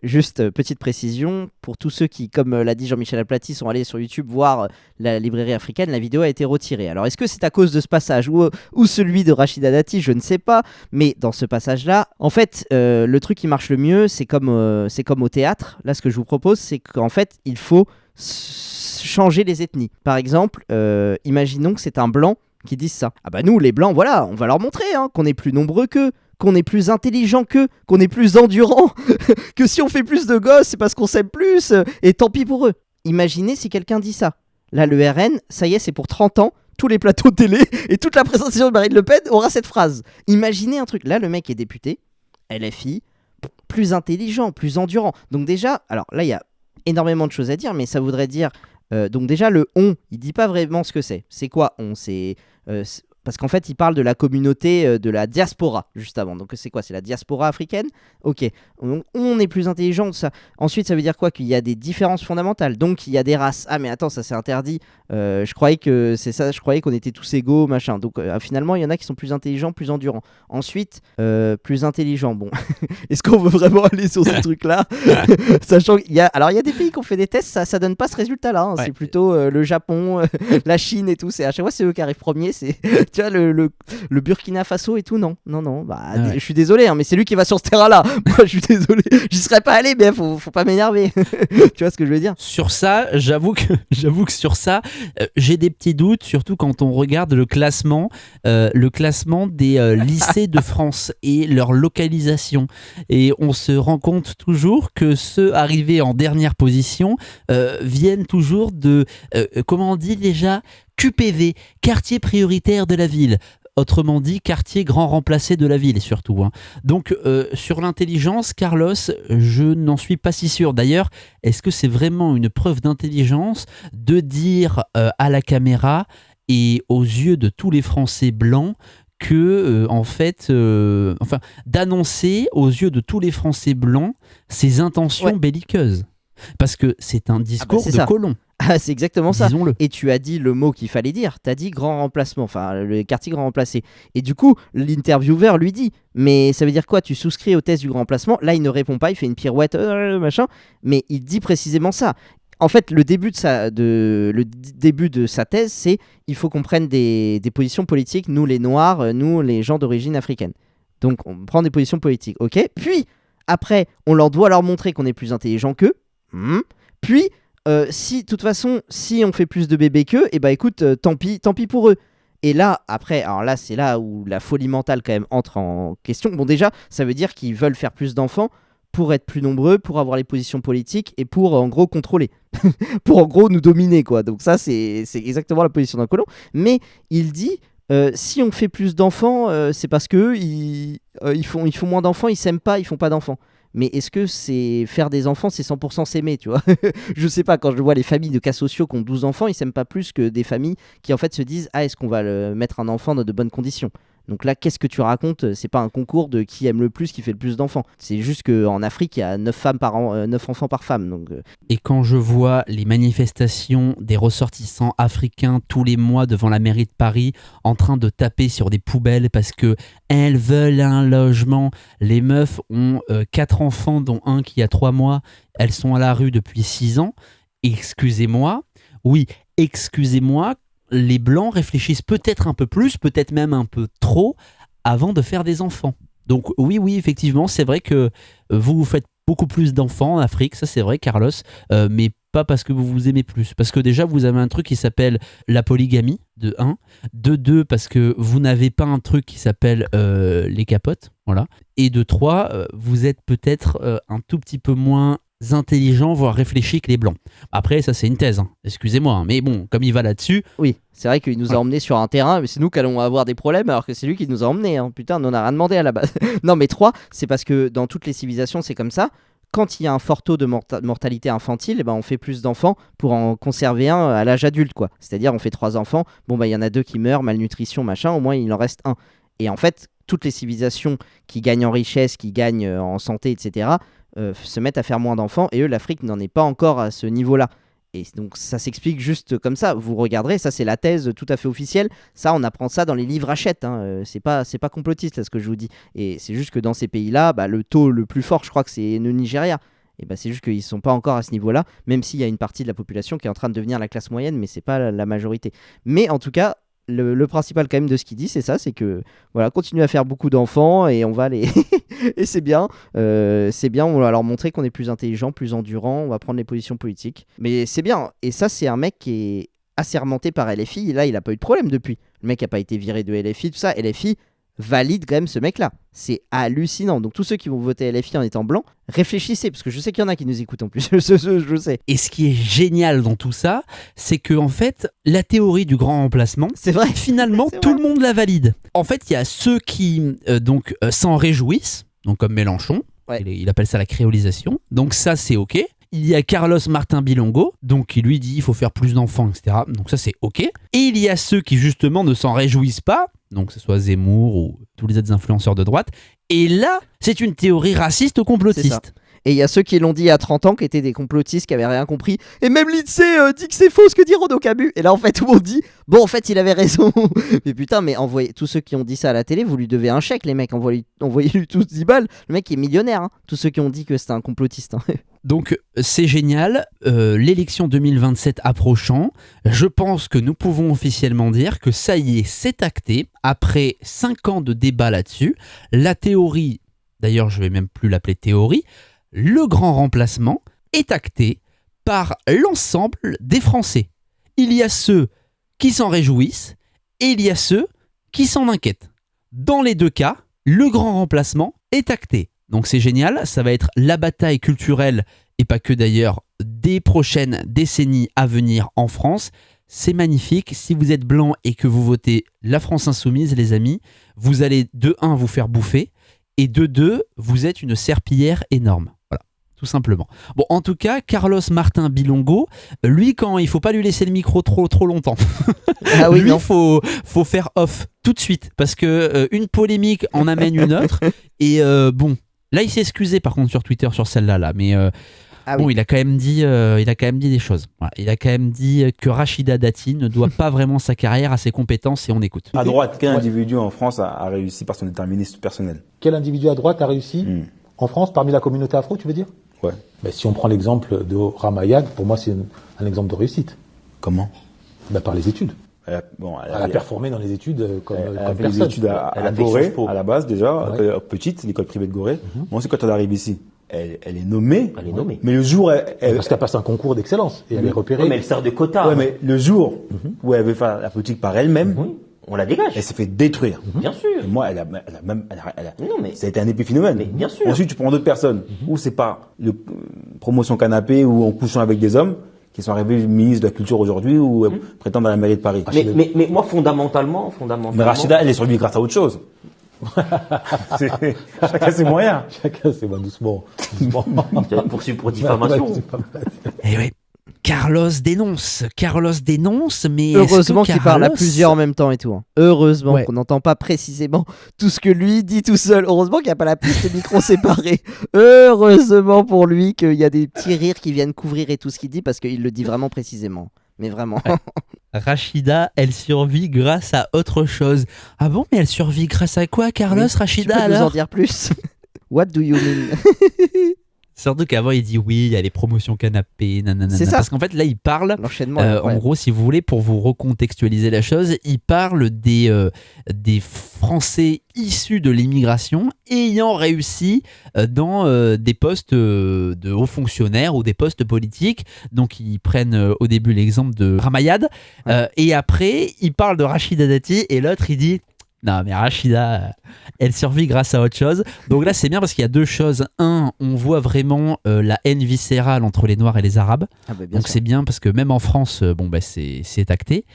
Juste petite précision, pour tous ceux qui, comme l'a dit Jean-Michel Aplathy, sont allés sur YouTube voir la librairie africaine, la vidéo a été retirée. Alors est-ce que c'est à cause de ce passage ou celui de Rachida Dati, je ne sais pas, mais dans ce passage-là, en fait, le truc qui marche le mieux, c'est comme au théâtre. Là, ce que je vous propose, c'est qu'en fait, il faut changer les ethnies. Par exemple, imaginons que c'est un blanc qui dise ça. Ah bah nous, les blancs, voilà, on va leur montrer qu'on est plus nombreux qu'eux, qu'on est plus intelligent qu'eux, qu'on est plus endurant, que si on fait plus de gosses, c'est parce qu'on s'aime plus, et tant pis pour eux. Imaginez si quelqu'un dit ça. Là, le RN, ça y est, c'est pour 30 ans, tous les plateaux de télé, et toute la présentation de Marine Le Pen aura cette phrase. Imaginez un truc. Là, le mec est député, LFI, plus intelligent, plus endurant. Donc déjà, alors là, il y a énormément de choses à dire, mais ça voudrait dire... donc déjà, le « on », il dit pas vraiment ce que c'est. C'est quoi « on » ? Parce qu'en fait, il parle de la communauté de la diaspora, juste avant. Donc, c'est quoi ? C'est la diaspora africaine ? Ok. On est plus intelligent que ça. Ensuite, ça veut dire quoi ? Qu'il y a des différences fondamentales. Donc, il y a des races. Ah, mais attends, ça c'est interdit. Je croyais que c'est ça. Je croyais qu'on était tous égaux, machin. Donc, finalement, il y en a qui sont plus intelligents, plus endurants. Ensuite, plus intelligents. Bon, est-ce qu'on veut vraiment aller sur ce truc-là ? Sachant qu'il y a... Alors, il y a des pays qui ont fait des tests, ça donne pas ce résultat-là. Hein. Ouais. C'est plutôt le Japon, la Chine et tout. À chaque fois, c'est eux qui arrivent premiers. Tu vois, le Burkina Faso et tout, non. Bah, ouais. Je suis désolé, hein, mais c'est lui qui va sur ce terrain-là. Moi, je suis désolé. J'y serais pas allé, mais faut pas m'énerver. Tu vois ce que je veux dire ? Sur ça, j'avoue que sur ça, j'ai des petits doutes, surtout quand on regarde le classement des lycées de France et leur localisation. Et on se rend compte toujours que ceux arrivés en dernière position viennent toujours de, comment on dit déjà ? QPV, quartier prioritaire de la ville. Autrement dit, quartier grand remplacé de la ville, surtout. Hein. Donc, sur l'intelligence, Carlos, je n'en suis pas si sûr. D'ailleurs, est-ce que c'est vraiment une preuve d'intelligence de dire à la caméra et aux yeux de tous les Français blancs que, d'annoncer aux yeux de tous les Français blancs ses intentions belliqueuses ? Parce que c'est un discours de colon. Ah, c'est exactement ça. Disons-le. Et tu as dit le mot qu'il fallait dire. Tu as dit grand remplacement, enfin le quartier grand remplacé. Et du coup, l'intervieweur lui dit, mais ça veut dire quoi ? Tu souscris au test du grand remplacement ? Là, il ne répond pas, il fait une pirouette, machin. Mais il dit précisément ça. En fait, le début de sa thèse, c'est il faut qu'on prenne des positions politiques, nous les Noirs, nous les gens d'origine africaine. Donc, on prend des positions politiques, ok ? Puis, après, on doit leur montrer qu'on est plus intelligent qu'eux. Puis... si, de toute façon, si on fait plus de bébés qu'eux, et bah écoute, tant pis pour eux. Et là, après, alors là, c'est là où la folie mentale quand même entre en question. Bon, déjà, ça veut dire qu'ils veulent faire plus d'enfants pour être plus nombreux, pour avoir les positions politiques et pour, en gros, contrôler. Pour, en gros, nous dominer, quoi. Donc ça, c'est exactement la position d'un colon. Mais il dit... si on fait plus d'enfants, c'est parce qu'eux, ils font moins d'enfants, ils s'aiment pas, ils font pas d'enfants. Mais est-ce que c'est faire des enfants, c'est 100% s'aimer, tu vois ? Je sais pas, quand je vois les familles de cas sociaux qui ont 12 enfants, ils s'aiment pas plus que des familles qui en fait se disent « Ah, est-ce qu'on va mettre un enfant dans de bonnes conditions ?» Donc là, qu'est-ce que tu racontes ? C'est pas un concours de qui aime le plus, qui fait le plus d'enfants. C'est juste qu'en Afrique, il y a 9 enfants par femme. Donc... Et quand je vois les manifestations des ressortissants africains tous les mois devant la mairie de Paris en train de taper sur des poubelles parce qu'elles veulent un logement, les meufs ont 4 enfants dont un qui a 3 mois, elles sont à la rue depuis 6 ans. Excusez-moi, les Blancs réfléchissent peut-être un peu plus, peut-être même un peu trop, avant de faire des enfants. Donc oui, effectivement, c'est vrai que vous faites beaucoup plus d'enfants en Afrique, ça c'est vrai, Carlos, mais pas parce que vous vous aimez plus. Parce que déjà, vous avez un truc qui s'appelle la polygamie, de 1. De 2, parce que vous n'avez pas un truc qui s'appelle les capotes, voilà. Et de 3, vous êtes peut-être un tout petit peu moins intelligent, voire réfléchi que les Blancs. Après, ça c'est une thèse, hein. Excusez-moi, hein. Mais bon, comme il va là-dessus... Oui, c'est vrai qu'il nous a emmenés sur un terrain, mais c'est nous qui allons avoir des problèmes, alors que c'est lui qui nous a emmenés, hein. Putain, on n'a rien demandé à la base. Non, mais 3, c'est parce que dans toutes les civilisations, c'est comme ça. Quand il y a un fort taux de mortalité infantile, on fait plus d'enfants pour en conserver un à l'âge adulte, quoi. C'est-à-dire, on fait 3 enfants, il y en a 2 qui meurent, malnutrition, machin, au moins il en reste un. Et en fait, toutes les civilisations qui gagnent en richesse, qui gagnent en santé, etc., se mettent à faire moins d'enfants, et eux, l'Afrique n'en est pas encore à ce niveau-là. Et donc ça s'explique juste comme ça. Vous regarderez, ça c'est la thèse tout à fait officielle. Ça, on apprend ça dans les livres Hachette. C'est pas complotiste là, ce que je vous dis. Et c'est juste que dans ces pays-là, le taux le plus fort, je crois que c'est le Nigeria. Et c'est juste qu'ils sont pas encore à ce niveau-là, même s'il y a une partie de la population qui est en train de devenir la classe moyenne, mais c'est pas la majorité. Mais en tout cas, le principal quand même de ce qu'il dit, c'est ça, c'est que voilà, continuez à faire beaucoup d'enfants et on va les et c'est bien, on va leur montrer qu'on est plus intelligent, plus endurant, on va prendre les positions politiques. Mais c'est bien. Et ça, c'est un mec qui est assermenté par LFI. Et là, il a pas eu de problème depuis. Le mec a pas été viré de LFI, tout ça. LFI valide quand même ce mec-là. C'est hallucinant. Donc tous ceux qui vont voter LFI en étant blancs, réfléchissez, parce que je sais qu'il y en a qui nous écoutent en plus, je sais. Et ce qui est génial dans tout ça, c'est que en fait, la théorie du grand remplacement, c'est vrai. Finalement, tout le monde la valide. En fait, il y a ceux qui s'en réjouissent, donc comme Mélenchon, il appelle ça la créolisation, donc ça c'est ok. Il y a Carlos Martin Bilongo, donc qui lui dit il faut faire plus d'enfants, etc. Donc ça c'est ok. Et il y a ceux qui justement ne s'en réjouissent pas, donc que ce soit Zemmour ou tous les autres influenceurs de droite. Et là, c'est une théorie raciste complotiste. Et il y a ceux qui l'ont dit à 30 ans, qui étaient des complotistes, qui avaient rien compris. Et même l'INSEE dit que c'est faux ce que dit Renaud Camus. Et là, en fait, tout le monde dit, bon, en fait, il avait raison. Mais putain, mais envoyez tous ceux qui ont dit ça à la télé, vous lui devez un chèque, les mecs. Envoyez-lui tous 10 balles. Le mec est millionnaire, hein. Tous ceux qui ont dit que c'était un complotiste. Hein. Donc, c'est génial. L'élection 2027 approchant, je pense que nous pouvons officiellement dire que ça y est, c'est acté. Après 5 ans de débat là-dessus, la théorie, d'ailleurs, je vais même plus l'appeler théorie, le grand remplacement est acté par l'ensemble des Français. Il y a ceux qui s'en réjouissent et il y a ceux qui s'en inquiètent. Dans les deux cas, le grand remplacement est acté. Donc c'est génial, ça va être la bataille culturelle, et pas que d'ailleurs, des prochaines décennies à venir en France. C'est magnifique. Si vous êtes blanc et que vous votez la France Insoumise, les amis, vous allez de 1 vous faire bouffer, et de 2, vous êtes une serpillière énorme. Voilà, tout simplement. Bon, en tout cas, Carlos Martin Bilongo, lui, quand il faut pas lui laisser le micro trop longtemps. Ah oui, lui, faut faire off tout de suite, parce que une polémique en amène une autre. Et bon, là, il s'est excusé par contre sur Twitter sur celle-là, là, mais bon, il a quand même dit des choses. Voilà, il a quand même dit que Rachida Dati ne doit pas vraiment sa carrière à ses compétences, et on écoute. À droite, quel individu en France a réussi par son déterminisme personnel? Quel individu à droite a réussi en France parmi la communauté afro, tu veux dire? Ouais. Ben, si on prend l'exemple de Ramayad, pour moi c'est un exemple de réussite. Comment? Par les études. Elle a performé dans les études comme personne. Les études à Gorée, à la base déjà, petite, l'école privée de Gorée. Moi aussi, quand elle arrive ici, elle est nommée. Elle est nommée. Mais le jour, parce qu'elle passe un concours d'excellence et elle est repérée. Ouais, mais elle sert de quota. Ouais, mais le jour où elle veut faire la politique par elle-même, on la dégage. Elle s'est fait détruire. Bien sûr. Et moi, elle a non, mais ça a été un épiphénomène. Mais bien sûr. Ensuite, tu prends d'autres personnes où c'est pas promotion canapé ou en couchant avec des hommes qui sont arrivés ministres de la culture aujourd'hui ou prétendent à la mairie de Paris. Mais moi, fondamentairement. Mais Rachida, elle est survie grâce à autre chose. Chacun ses moyens. Chacun ses moyens, doucement. Poursuivre pour diffamation. Et oui. Carlos dénonce, mais heureusement qu'il parle à plusieurs en même temps et tout. Hein. Heureusement qu'on n'entend pas précisément tout ce que lui dit tout seul. Heureusement qu'il n'y a pas la piste et micros séparés. Heureusement pour lui qu'il y a des petits rires qui viennent couvrir et tout ce qu'il dit parce qu'il le dit vraiment précisément. Mais vraiment. Ouais. Rachida, elle survit grâce à autre chose. Ah bon, mais elle survit grâce à quoi, Carlos, Rachida, tu peux alors nous en dire plus? What do you mean? Surtout qu'avant il dit oui, il y a les promotions canapé, nanana. C'est ça. Parce qu'en fait là il parle, l'enchaînement, en gros si vous voulez, pour vous recontextualiser la chose, il parle des Français issus de l'immigration ayant réussi dans des postes de hauts fonctionnaires ou des postes politiques. Donc ils prennent au début l'exemple de Ramayad, et après il parle de Rachida Dati et l'autre il dit non mais Rachida, elle survit grâce à autre chose. Donc là c'est bien parce qu'il y a deux choses. Un, on voit vraiment la haine viscérale entre les Noirs et les Arabes. Donc c'est bien parce que même en France, c'est acté.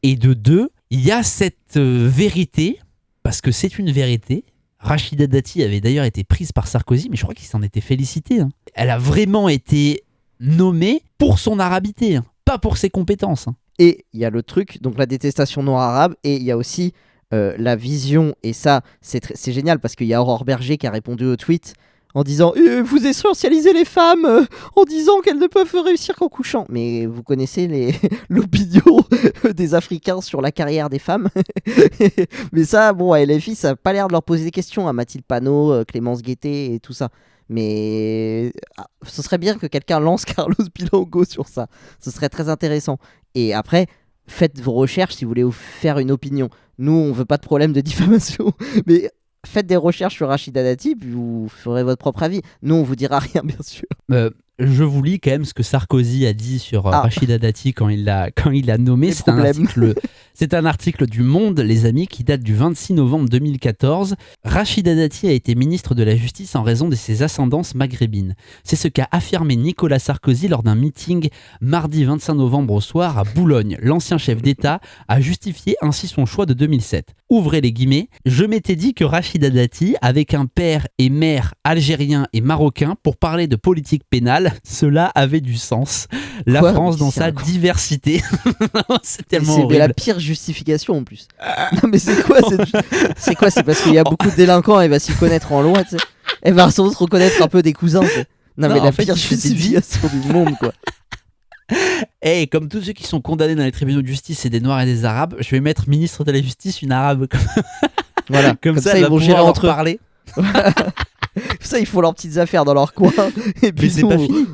Et de deux, il y a cette vérité, parce que c'est une vérité. Rachida Dati avait d'ailleurs été prise par Sarkozy, mais je crois qu'il s'en était félicité. Hein. Elle a vraiment été nommée pour son arabité, hein, pas pour ses compétences. Hein. Et il y a le truc, donc la détestation noir-arabe, et il y a aussi la vision, et ça c'est génial parce qu'il y a Aurore Berger qui a répondu au tweet en disant vous essentialisez les femmes en disant qu'elles ne peuvent réussir qu'en couchant. Mais vous connaissez l'opinion des Africains sur la carrière des femmes. Mais ça, bon, à LFI, ça n'a pas l'air de leur poser des questions à Mathilde Panot, Clémence Guettet et tout ça. Mais ce serait bien que quelqu'un lance Carlos Bilango sur ça. Ce serait très intéressant. Et après, faites vos recherches si vous voulez vous faire une opinion. Nous, on veut pas de problème de diffamation, mais faites des recherches sur Rachida Dati, puis vous ferez votre propre avis. Nous, on vous dira rien, bien sûr. Je vous lis quand même ce que Sarkozy a dit sur Rachida Dati quand il l'a nommé. C'est un article du Monde, les amis, qui date du 26 novembre 2014. Rachida Dati a été ministre de la Justice en raison de ses ascendances maghrébines. C'est ce qu'a affirmé Nicolas Sarkozy lors d'un meeting mardi 25 novembre au soir à Boulogne. L'ancien chef d'État a justifié ainsi son choix de 2007. Ouvrez les guillemets. Je m'étais dit que Rachida Dati, avec un père et mère algérien et marocain, pour parler de politique pénale, cela avait du sens. La France dans sa diversité. C'est tellement horrible. C'est la pire justification en plus. Non mais c'est quoi c'est parce qu'il y a beaucoup de délinquants, elle va s'y connaître en loi, tu sais. Elle va sans doute reconnaître un peu des cousins, tu sais. Non mais la pire justification du monde, quoi. Et comme tous ceux qui sont condamnés dans les tribunaux de justice, c'est des Noirs et des Arabes, je vais mettre ministre de la Justice une Arabe. Voilà. comme ça ils vont gérer entre eux. Parler. Ça, ils font leurs petites affaires dans leur coin. Et puis mais c'est pas fini.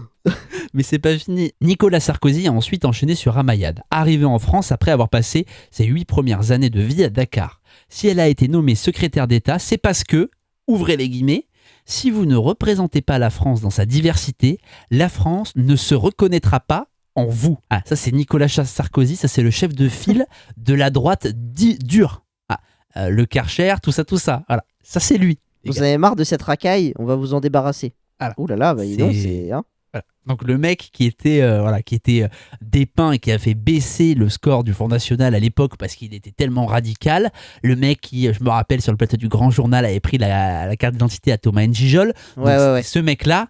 Mais c'est pas fini. Nicolas Sarkozy a ensuite enchaîné sur Ramayad, arrivé en France après avoir passé ses 8 premières années de vie à Dakar. Si elle a été nommée secrétaire d'État, c'est parce que, ouvrez les guillemets, si vous ne représentez pas la France dans sa diversité, la France ne se reconnaîtra pas en vous. Ah, ça c'est Nicolas Sarkozy, ça c'est le chef de file de la droite dure. Le Karcher, tout ça. Voilà, ça c'est lui. Vous avez marre de cette racaille, on va vous en débarrasser. Voilà. Ouh là là, bah, c'est... Hein. Voilà. Donc le mec qui était dépeint et qui a fait baisser le score du Front National à l'époque parce qu'il était tellement radical, le mec qui, je me rappelle, sur le plateau du Grand Journal avait pris la carte d'identité à Thomas N'Gijol. Ouais. Ce mec-là,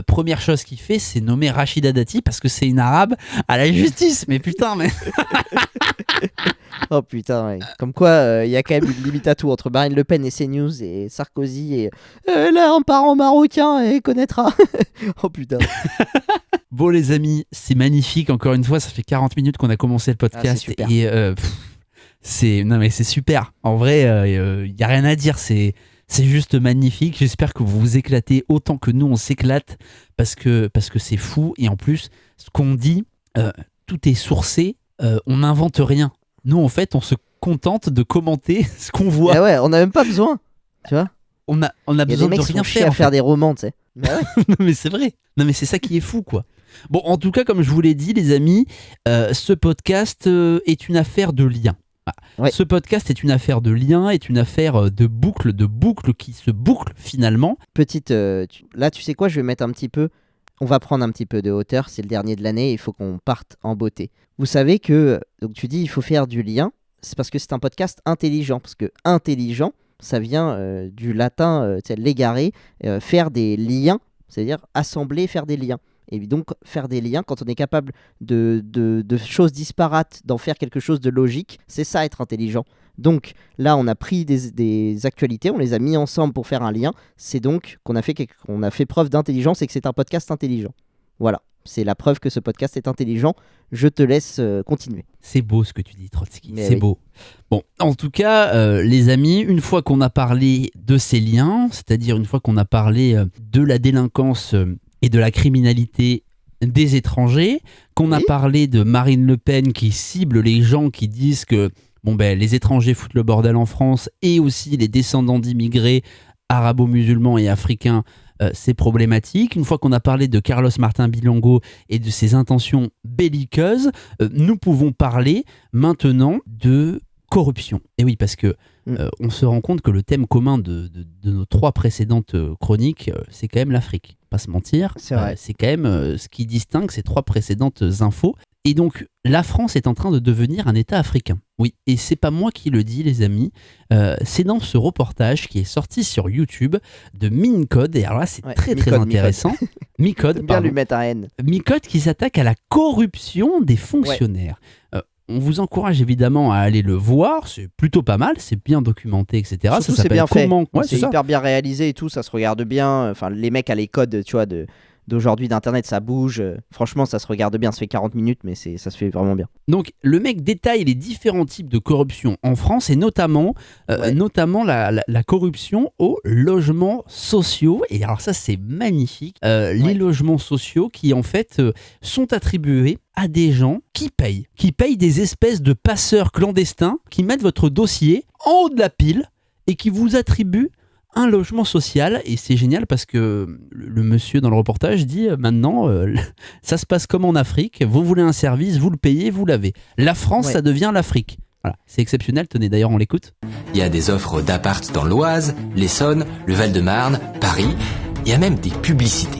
première chose qu'il fait, c'est nommer Rachida Dati parce que c'est une arabe à la justice. Mais putain, mais... Oh putain, ouais. Comme quoi, il y a quand même une limite à tout entre Marine Le Pen et CNews et Sarkozy et elle a un parent marocain et connaîtra. Oh putain. Bon les amis, c'est magnifique. Encore une fois, ça fait 40 minutes qu'on a commencé le podcast et c'est super. En vrai, il y a rien à dire. C'est juste magnifique. J'espère que vous vous éclatez autant que nous on s'éclate parce que c'est fou. Et en plus, ce qu'on dit, tout est sourcé. On n'invente rien. Nous, en fait, on se contente de commenter ce qu'on voit. Ah ouais, on n'a même pas besoin, tu vois. On a besoin de rien faire. À faire des romans, tu sais. Ouais. Non, mais c'est vrai. Non, mais c'est ça qui est fou, quoi. Bon, en tout cas, comme je vous l'ai dit, les amis, ce podcast est une affaire de liens. Ouais. Ce podcast est une affaire de liens, est une affaire de boucles qui se bouclent finalement. Petite, là, tu sais quoi, je vais mettre un petit peu. On va prendre un petit peu de hauteur, c'est le dernier de l'année, il faut qu'on parte en beauté. Vous savez que, donc tu dis il faut faire du lien, c'est parce que c'est un podcast intelligent, parce que intelligent, ça vient du latin légaré, faire des liens, c'est-à-dire assembler, faire des liens. Et donc faire des liens, quand on est capable de choses disparates, d'en faire quelque chose de logique, c'est ça être intelligent. Donc là on a pris des actualités, on les a mis ensemble pour faire un lien, c'est donc qu'on a fait preuve d'intelligence et que c'est un podcast intelligent. Voilà, c'est la preuve que ce podcast est intelligent, je te laisse continuer. C'est beau ce que tu dis Trotsky, c'est beau. Bon, en tout cas les amis, une fois qu'on a parlé de ces liens, c'est-à-dire une fois qu'on a parlé de la délinquance et de la criminalité des étrangers, qu'on a parlé de Marine Le Pen qui cible les gens qui disent que les étrangers foutent le bordel en France et aussi les descendants d'immigrés arabo-musulmans et africains, c'est problématique. Une fois qu'on a parlé de Carlos Martin Bilango et de ses intentions belliqueuses, nous pouvons parler maintenant de corruption. Et oui, parce que on se rend compte que le thème commun de nos 3 précédentes chroniques, c'est quand même l'Afrique. Pas se mentir, c'est vrai. C'est quand même ce qui distingue ces 3 précédentes infos. Et donc, la France est en train de devenir un État africain. Oui, et c'est pas moi qui le dis, les amis. C'est dans ce reportage qui est sorti sur YouTube de Mincode. Et alors là, c'est très intéressant. Mincode, bien lui mettre un N. Mincode qui s'attaque à la corruption des fonctionnaires. On vous encourage évidemment à aller le voir, c'est plutôt pas mal, c'est bien documenté, etc. Surtout, ça c'est bien fait. C'est hyper bien réalisé et tout, ça se regarde bien. Enfin, les mecs à les codes, tu vois, d'aujourd'hui d'internet, ça bouge. Franchement, ça se regarde bien. Ça fait 40 minutes, mais ça se fait vraiment bien. Donc, le mec détaille les différents types de corruption en France et notamment la corruption aux logements sociaux. Et alors ça, c'est magnifique. Les logements sociaux qui en fait sont attribués à des gens qui payent des espèces de passeurs clandestins qui mettent votre dossier en haut de la pile et qui vous attribuent un logement social. Et c'est génial parce que le monsieur dans le reportage dit maintenant ça se passe comme en Afrique, vous voulez un service, vous le payez, vous l'avez. La France, ça devient l'Afrique. Voilà, c'est exceptionnel, tenez, d'ailleurs on l'écoute. Il y a des offres d'appart dans l'Oise, l'Essonne, le Val-de-Marne, Paris, il y a même des publicités.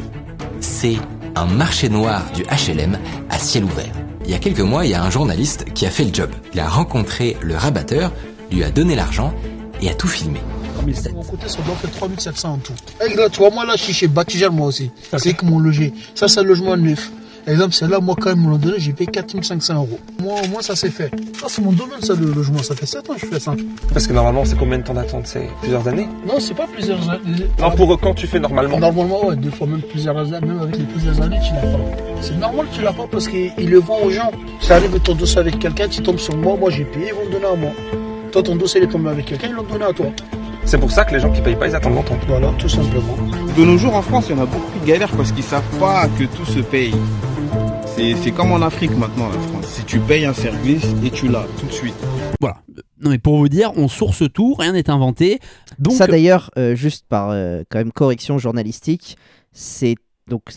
C'est un marché noir du HLM à ciel ouvert. Il y a quelques mois, il y a un journaliste qui a fait le job. Il a rencontré le rabatteur, lui a donné l'argent et a tout filmé. De mon côté, ça doit faire 3700 en tout. Et là, tu vois, moi là, je suis chez Batijar, moi aussi. C'est eux qui m'ont logé. Ça, c'est le logement neuf. Exemple, c'est là, moi, quand ils me l'ont donné, j'ai payé 4500 €. Moi, au moins, ça s'est fait. Ça, c'est mon domaine, ça, le logement. Ça fait 7 ans que je fais ça. Parce que normalement, c'est combien de temps d'attente? C'est plusieurs années? Non, c'est pas plusieurs années. Non, pour quand tu fais normalement? Normalement, ouais, des fois même plusieurs années, même avec les plusieurs années, tu l'as pas. C'est normal que tu l'as pas parce qu'ils le vendent aux gens. Tu arrives ton dossier avec quelqu'un, tu tombes sur moi j'ai payé, ils vont te donner à moi. Toi, ton dossier est tombé avec quelqu'un, ils l'ont donné à toi. C'est pour ça que les gens qui payent pas, ils attendent longtemps. Voilà, tout simplement. De nos jours en France, il y en a beaucoup qui galèrent parce qu'ils savent pas que tout se paye. C'est comme en Afrique maintenant, la France. Si tu payes un service et tu l'as tout de suite. Voilà. Non mais pour vous dire, on source tout, rien n'est inventé. Donc ça d'ailleurs, juste par quand même correction journalistique, c'est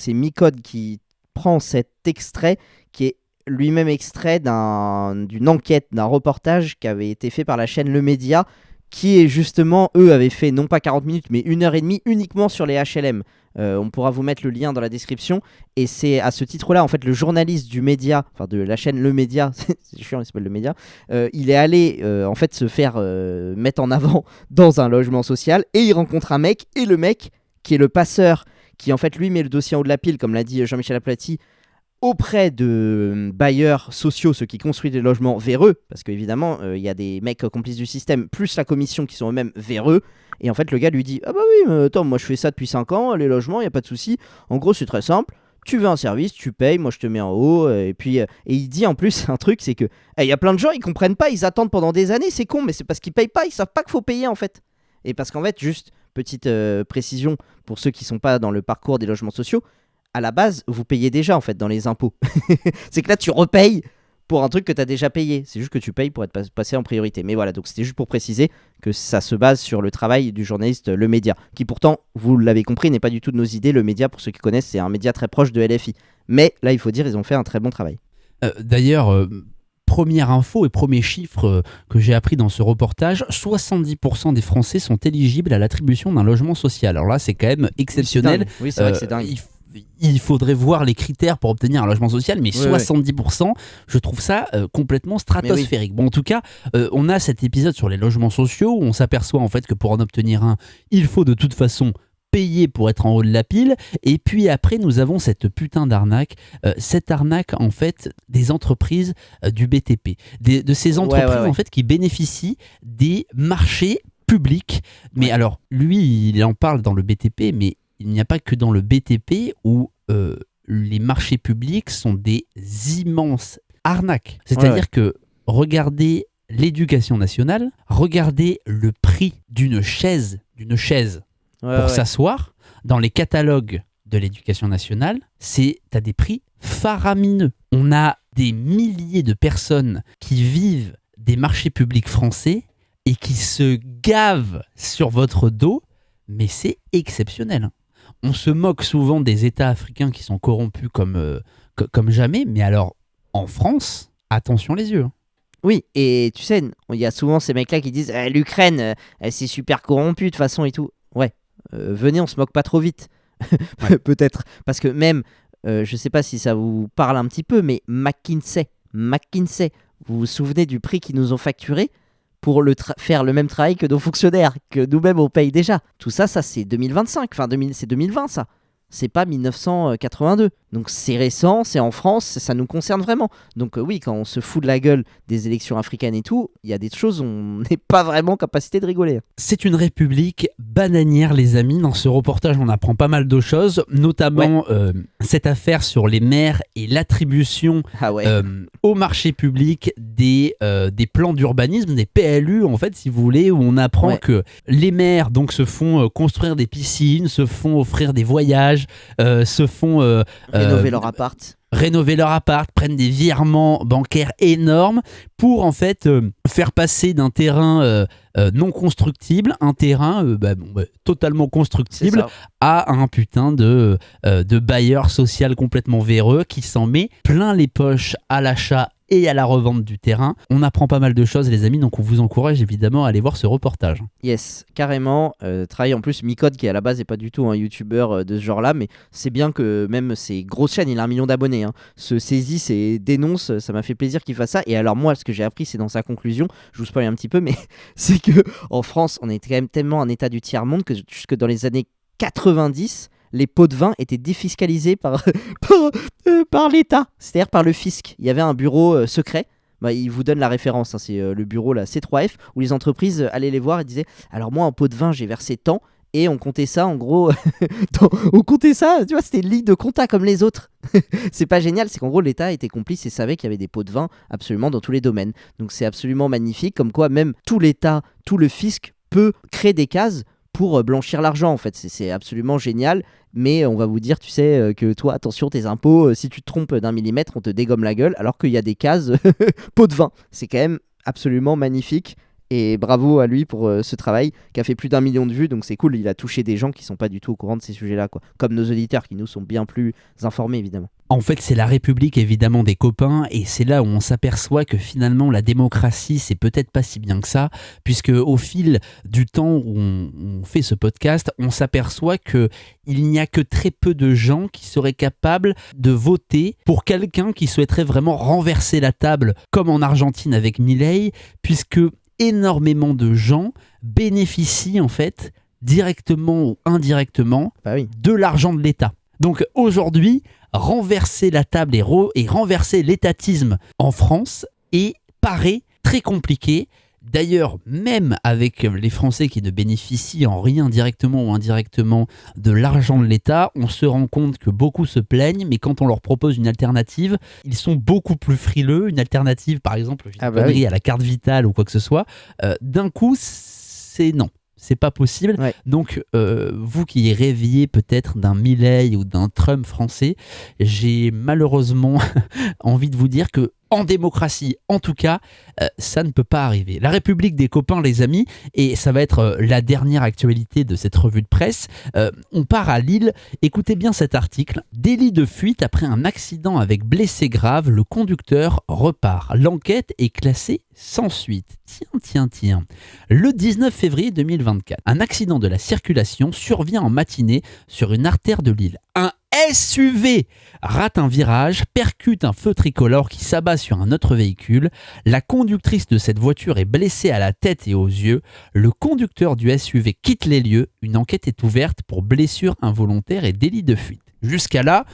Micode qui prend cet extrait qui est lui-même extrait d'une enquête, d'un reportage qui avait été fait par la chaîne Le Média, qui est justement, eux avaient fait non pas 40 minutes mais 1h30 uniquement sur les HLM. On pourra vous mettre le lien dans la description. Et c'est à ce titre-là, en fait, le journaliste du média, enfin de la chaîne Le Média, c'est chiant, il s'appelle Le Média, il est allé en fait se faire mettre en avant dans un logement social et il rencontre un mec, et le mec, qui est le passeur, qui en fait lui met le dossier en haut de la pile, comme l'a dit Jean-Michel Aplati, auprès de bailleurs sociaux, ceux qui construisent des logements véreux, parce qu'évidemment, il y a des mecs complices du système, plus la commission qui sont eux-mêmes véreux, et en fait, le gars lui dit « Ah bah oui, attends, moi je fais ça depuis 5 ans, les logements, il n'y a pas de souci. En gros, c'est très simple, tu veux un service, tu payes, moi je te mets en haut, et puis... Et il dit en plus un truc, c'est que il y a plein de gens, ils comprennent pas, ils attendent pendant des années, c'est con, mais c'est parce qu'ils payent pas, ils savent pas qu'il faut payer en fait. Et parce qu'en fait, juste, petite précision, pour ceux qui sont pas dans le parcours des logements sociaux, à la base, vous payez déjà en fait dans les impôts. C'est que là, tu repayes pour un truc que tu as déjà payé. C'est juste que tu payes pour être passé en priorité. Mais voilà, donc c'était juste pour préciser que ça se base sur le travail du journaliste Le Média, qui pourtant, vous l'avez compris, n'est pas du tout de nos idées. Le Média, pour ceux qui connaissent, c'est un média très proche de LFI. Mais là, il faut dire, ils ont fait un très bon travail. D'ailleurs... Première info et premier chiffre que j'ai appris dans ce reportage, 70% des Français sont éligibles à l'attribution d'un logement social. Alors là, c'est quand même exceptionnel. Oui, c'est vrai que c'est dingue. Il faudrait voir les critères pour obtenir un logement social, mais 70%, je trouve ça complètement stratosphérique. Bon, en tout cas, on a cet épisode sur les logements sociaux où on s'aperçoit en fait que pour en obtenir un, il faut de toute façon payer pour être en haut de la pile. Et puis après, nous avons cette putain d'arnaque. Cette arnaque, en fait, des entreprises du BTP. De ces entreprises, en fait, qui bénéficient des marchés publics. Mais alors, lui, il en parle dans le BTP, mais il n'y a pas que dans le BTP où les marchés publics sont des immenses arnaques. C'est-à-dire que regardez l'éducation nationale, regardez le prix d'une chaise pour s'asseoir dans les catalogues de l'éducation nationale, t'as des prix faramineux. On a des milliers de personnes qui vivent des marchés publics français et qui se gavent sur votre dos, mais c'est exceptionnel. On se moque souvent des États africains qui sont corrompus comme jamais, mais alors en France, attention les yeux. Oui, et tu sais, il y a souvent ces mecs-là qui disent l'Ukraine, c'est super corrompu de toute façon et tout. Ouais. Venez, on se moque pas trop vite. Peut-être. Parce que même, je sais pas si ça vous parle un petit peu, mais McKinsey, vous vous souvenez du prix qu'ils nous ont facturé pour faire le même travail que nos fonctionnaires, que nous-mêmes on paye déjà. Tout ça, c'est 2025. Enfin, c'est 2020 ça. C'est pas 1982. Donc c'est récent, c'est en France, ça nous concerne vraiment. Donc oui, quand on se fout de la gueule des élections africaines et tout, il y a des choses où on n'est pas vraiment en capacité de rigoler. C'est une république bananière, les amis. Dans ce reportage, on apprend pas mal de choses, notamment cette affaire sur les maires et l'attribution au marché public des plans d'urbanisme, des PLU, en fait, si vous voulez, où on apprend que les maires donc, se font construire des piscines, se font offrir des voyages, se font... rénover leur appart, prennent des virements bancaires énormes pour en fait faire passer d'un terrain non constructible, un terrain totalement constructible à un putain de bailleur social complètement véreux qui s'en met plein les poches à l'achat et à la revente du terrain. On apprend pas mal de choses, les amis, donc on vous encourage évidemment à aller voir ce reportage. Yes, carrément. Travaille en plus Micode, qui à la base n'est pas du tout un youtubeur de ce genre-là, mais c'est bien que même ces grosses chaînes, il a 1 million d'abonnés, se saisissent et dénoncent. Ça m'a fait plaisir qu'il fasse ça. Et alors moi, ce que j'ai appris, c'est dans sa conclusion, je vous spoil un petit peu, mais c'est que en France, on est quand même tellement un état du tiers-monde que jusque dans les années 90, les pots de vin étaient défiscalisés par l'État, c'est-à-dire par le fisc. Il y avait un bureau secret. Il vous donne la référence, c'est le bureau la C3F, où les entreprises allaient les voir et disaient « Alors moi, en pot de vin, j'ai versé tant ». Et on comptait ça, en gros, on comptait ça, tu vois, c'était une ligne de compta comme les autres. C'est pas génial, c'est qu'en gros, l'État était complice et savait qu'il y avait des pots de vin absolument dans tous les domaines. Donc c'est absolument magnifique, comme quoi même tout l'État, tout le fisc peut créer des cases pour blanchir l'argent, en fait. C'est absolument génial, mais on va vous dire, tu sais, que toi, attention, tes impôts, si tu te trompes d'1 millimètre, on te dégomme la gueule, alors qu'il y a des cases pot de vin. C'est quand même absolument magnifique. Et bravo à lui pour ce travail qui a fait plus d'1 million de vues, donc c'est cool, il a touché des gens qui sont pas du tout au courant de ces sujets-là, quoi. Comme nos auditeurs qui nous sont bien plus informés, évidemment. En fait, c'est la République, évidemment, des copains, et c'est là où on s'aperçoit que finalement la démocratie, c'est peut-être pas si bien que ça, puisque au fil du temps où on fait ce podcast, on s'aperçoit qu'il n'y a que très peu de gens qui seraient capables de voter pour quelqu'un qui souhaiterait vraiment renverser la table, comme en Argentine avec Milei, puisque énormément de gens bénéficient en fait directement ou indirectement de l'argent de l'État. Donc aujourd'hui, renverser la table et renverser l'étatisme en France paraît très compliqué. D'ailleurs, même avec les Français qui ne bénéficient en rien directement ou indirectement de l'argent de l'État, on se rend compte que beaucoup se plaignent, mais quand on leur propose une alternative, ils sont beaucoup plus frileux. Une alternative, par exemple, à la carte vitale ou quoi que ce soit, d'un coup, c'est non. C'est pas possible. Donc, vous qui rêviez peut-être d'un Milei ou d'un Trump français, j'ai malheureusement envie de vous dire que en démocratie, en tout cas, ça ne peut pas arriver. La République des copains, les amis, et ça va être la dernière actualité de cette revue de presse. On part à Lille. Écoutez bien cet article. Délit de fuite après un accident avec blessé grave. Le conducteur repart. L'enquête est classée sans suite. Tiens. Le 19 février 2024, un accident de la circulation survient en matinée sur une artère de Lille. Un SUV rate un virage, percute un feu tricolore qui s'abat sur un autre véhicule. La conductrice de cette voiture est blessée à la tête et aux yeux. Le conducteur du SUV quitte les lieux. Une enquête est ouverte pour blessure involontaire et délit de fuite. Jusqu'à là,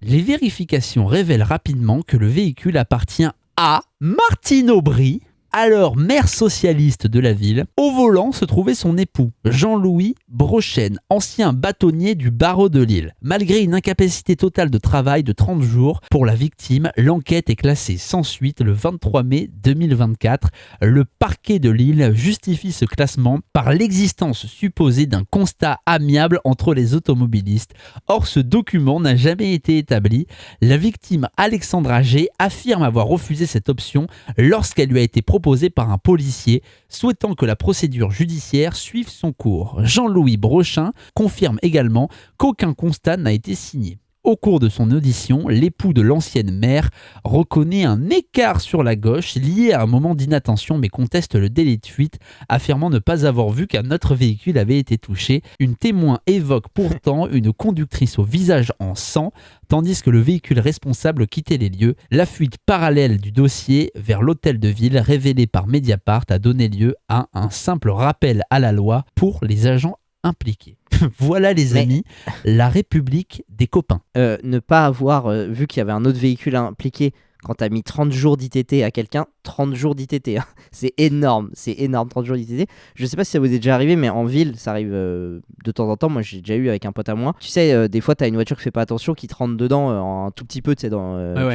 les vérifications révèlent rapidement que le véhicule appartient à Martine Aubry, alors maire socialiste de la ville. Au volant se trouvait son époux, Jean-Louis Brochen, ancien bâtonnier du barreau de Lille. Malgré une incapacité totale de travail de 30 jours pour la victime, l'enquête est classée sans suite le 23 mai 2024. Le parquet de Lille justifie ce classement par l'existence supposée d'un constat amiable entre les automobilistes. Or, ce document n'a jamais été établi. La victime Alexandra G affirme avoir refusé cette option lorsqu'elle lui a été proposée par un policier, souhaitant que la procédure judiciaire suive son cours. Jean-Louis Brochen confirme également qu'aucun constat n'a été signé. Au cours de son audition, l'époux de l'ancienne maire reconnaît un écart sur la gauche lié à un moment d'inattention mais conteste le délit de fuite, affirmant ne pas avoir vu qu'un autre véhicule avait été touché. Une témoin évoque pourtant une conductrice au visage en sang, tandis que le véhicule responsable quittait les lieux. La fuite parallèle du dossier vers l'hôtel de ville révélée par Mediapart a donné lieu à un simple rappel à la loi pour les agents impliqués. Voilà les amis, la République des copains. Ne pas avoir vu qu'il y avait un autre véhicule impliqué quand t'as mis 30 jours d'ITT à quelqu'un, 30 jours d'ITT, hein. C'est énorme, 30 jours d'ITT. Je sais pas si ça vous est déjà arrivé, mais en ville, ça arrive de temps en temps. Moi, j'ai déjà eu avec un pote à moi. Tu sais, des fois, t'as une voiture qui fait pas attention, qui te rentre dedans un tout petit peu, tu sais, tu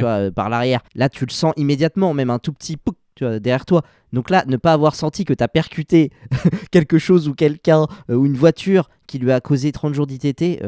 vois, par l'arrière. Là, tu le sens immédiatement, même un tout petit pouc, tu vois, derrière toi. Donc là, ne pas avoir senti que t'as percuté quelque chose ou quelqu'un ou une voiture qui lui a causé 30 jours d'ITT,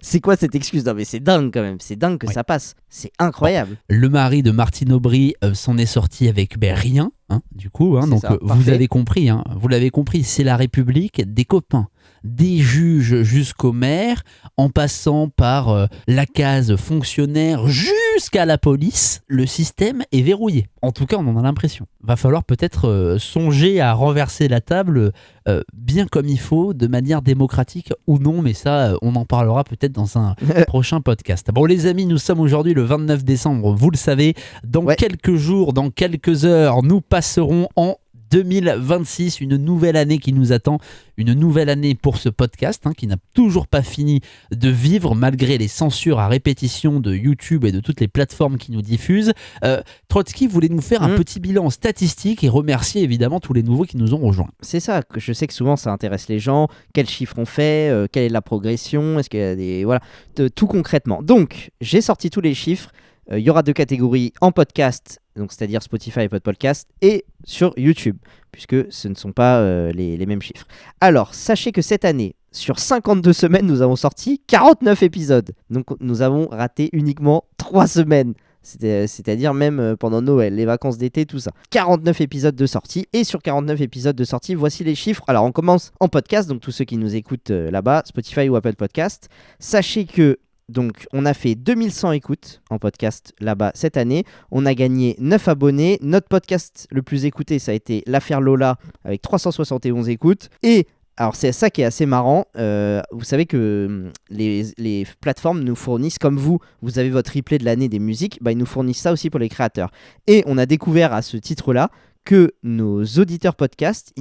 c'est quoi cette excuse? Non mais c'est dingue quand même, c'est dingue que ça passe, c'est incroyable. Le mari de Martine Aubry s'en est sorti avec rien, hein, du coup, hein, donc vous avez compris, hein, vous l'avez compris, c'est la République des copains. Des juges jusqu'au maire, en passant par la case fonctionnaire jusqu'à la police, le système est verrouillé. En tout cas, on en a l'impression. Va falloir peut-être songer à renverser la table bien comme il faut, de manière démocratique ou non, mais ça, on en parlera peut-être dans un prochain podcast. Bon les amis, nous sommes aujourd'hui le 29 décembre, vous le savez, dans quelques jours, dans quelques heures, nous passerons en 2026, une nouvelle année qui nous attend, une nouvelle année pour ce podcast qui n'a toujours pas fini de vivre malgré les censures à répétition de YouTube et de toutes les plateformes qui nous diffusent. Trotsky voulait nous faire un petit bilan statistique et remercier évidemment tous les nouveaux qui nous ont rejoints. C'est ça, que je sais que souvent ça intéresse les gens, quels chiffres on fait, quelle est la progression, est-ce qu'il y a des... Voilà, tout concrètement. Donc, j'ai sorti tous les chiffres. Il y aura 2 catégories en podcast, donc c'est-à-dire Spotify et Podcast, et sur YouTube, puisque ce ne sont pas les mêmes chiffres. Alors, sachez que cette année, sur 52 semaines, nous avons sorti 49 épisodes. Donc, nous avons raté uniquement 3 semaines. C'est-à-dire même pendant Noël, les vacances d'été, tout ça. 49 épisodes de sortie. Et sur 49 épisodes de sortie, voici les chiffres. Alors, on commence en podcast, donc tous ceux qui nous écoutent là-bas, Spotify ou Apple Podcast. Sachez que donc, on a fait 2100 écoutes en podcast là-bas cette année. On a gagné 9 abonnés. Notre podcast le plus écouté, ça a été L'Affaire Lola avec 371 écoutes. Et alors, c'est ça qui est assez marrant. Vous savez que les plateformes nous fournissent, comme vous avez votre replay de l'année des musiques, ils nous fournissent ça aussi pour les créateurs. Et on a découvert à ce titre-là que nos auditeurs podcasts,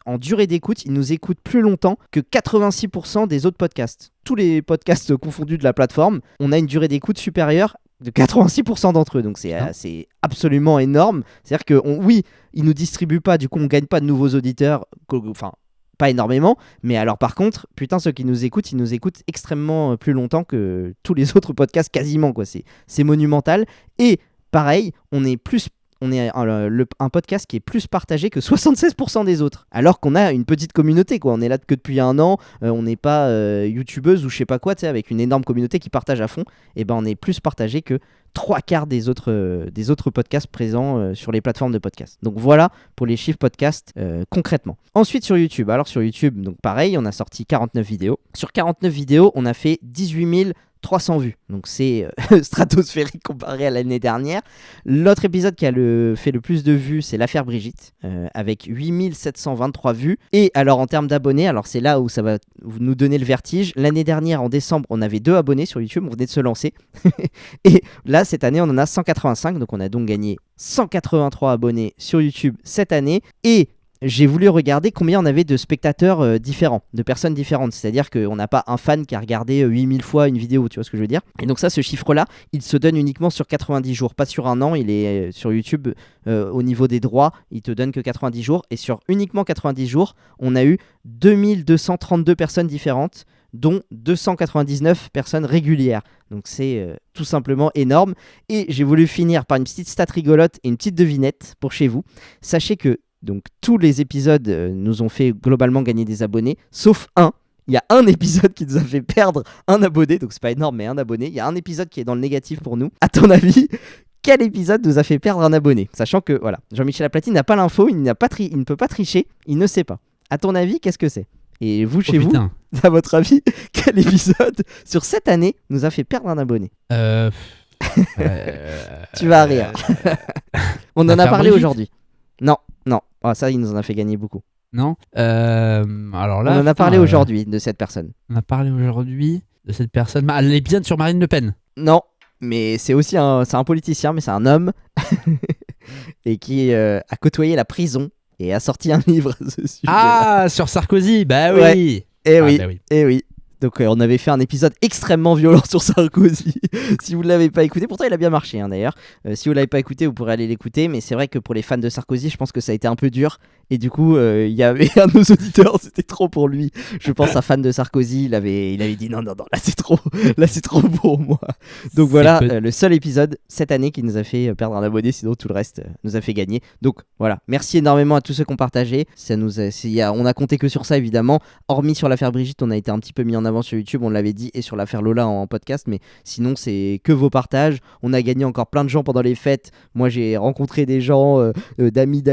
en durée d'écoute, ils nous écoutent plus longtemps que 86% des autres podcasts. Tous les podcasts confondus de la plateforme, on a une durée d'écoute supérieure de 86% d'entre eux. Donc c'est absolument énorme. C'est-à-dire que oui, ils nous distribuent pas, du coup on gagne pas de nouveaux auditeurs, enfin pas énormément, mais alors par contre, putain, ceux qui nous écoutent, ils nous écoutent extrêmement plus longtemps que tous les autres podcasts quasiment, quoi. C'est monumental. Et pareil, on est un podcast qui est plus partagé que 76% des autres, alors qu'on a une petite communauté, quoi. On est là que depuis un an, on n'est pas youtubeuse ou je sais pas quoi, tu sais, avec une énorme communauté qui partage à fond. Et on est plus partagé que 3/4 des autres podcasts présents sur les plateformes de podcast. Donc voilà pour les chiffres podcast concrètement. Ensuite sur YouTube, alors sur YouTube, donc pareil, on a sorti 49 vidéos. Sur 49 vidéos, on a fait 18 300 vues, donc c'est stratosphérique comparé à l'année dernière. L'autre épisode qui a fait le plus de vues, c'est l'affaire Brigitte, avec 8723 vues. Et alors en termes d'abonnés, alors c'est là où ça va nous donner le vertige. L'année dernière, en décembre, on avait 2 abonnés sur YouTube, on venait de se lancer. Et là, cette année, on en a 185, donc on a donc gagné 183 abonnés sur YouTube cette année. Et j'ai voulu regarder combien on avait de spectateurs différents, de personnes différentes. C'est-à-dire qu'on n'a pas un fan qui a regardé 8000 fois une vidéo, tu vois ce que je veux dire. Et donc ça, ce chiffre-là, il se donne uniquement sur 90 jours, pas sur un an. Il est sur YouTube, au niveau des droits, il te donne que 90 jours. Et sur uniquement 90 jours, on a eu 2232 personnes différentes, dont 299 personnes régulières. Donc c'est tout simplement énorme. Et j'ai voulu finir par une petite stat rigolote et une petite devinette pour chez vous. Sachez que donc tous les épisodes nous ont fait globalement gagner des abonnés, sauf un. Il y a un épisode qui nous a fait perdre un abonné, donc c'est pas énorme, mais un abonné. Il y a un épisode qui est dans le négatif pour nous. À ton avis, quel épisode nous a fait perdre un abonné? Sachant que voilà, Jean-Michel Aplatine n'a pas l'info, il ne peut pas tricher, il ne sait pas. À ton avis, qu'est-ce que c'est? Et vous, chez vous, à votre avis, quel épisode sur cette année nous a fait perdre un abonné? Tu vas rire. On en a parlé aujourd'hui. Non. Oh, ça, il nous en a fait gagner beaucoup. Non. Alors là, on en a parlé aujourd'hui de cette personne. On a parlé aujourd'hui de cette personne. L'épisode sur Marine Le Pen. Non, mais c'est aussi un politicien, mais c'est un homme et qui a côtoyé la prison et a sorti un livre à ce sujet. Ah, sur Sarkozy, bah oui. Ouais. Eh oui. Donc on avait fait un épisode extrêmement violent sur Sarkozy. Si vous ne l'avez pas écouté, pourtant il a bien marché d'ailleurs. Si vous ne l'avez pas écouté, vous pourrez aller l'écouter. Mais c'est vrai que pour les fans de Sarkozy, je pense que ça a été un peu dur. Et du coup, il y avait un de nos auditeurs, c'était trop pour lui. Je pense un fan de Sarkozy, il avait dit non, là c'est trop pour moi. Donc voilà, le seul épisode cette année qui nous a fait perdre un abonné, sinon tout le reste nous a fait gagner. Donc voilà, merci énormément à tous ceux qui ont partagé. On a compté que sur ça évidemment. Hormis sur l'affaire Brigitte, on a été un petit peu mis en avant sur YouTube, on l'avait dit, et sur l'affaire Lola en podcast. Mais sinon, c'est que vos partages. On a gagné encore plein de gens pendant les fêtes. Moi, j'ai rencontré des gens, d'amis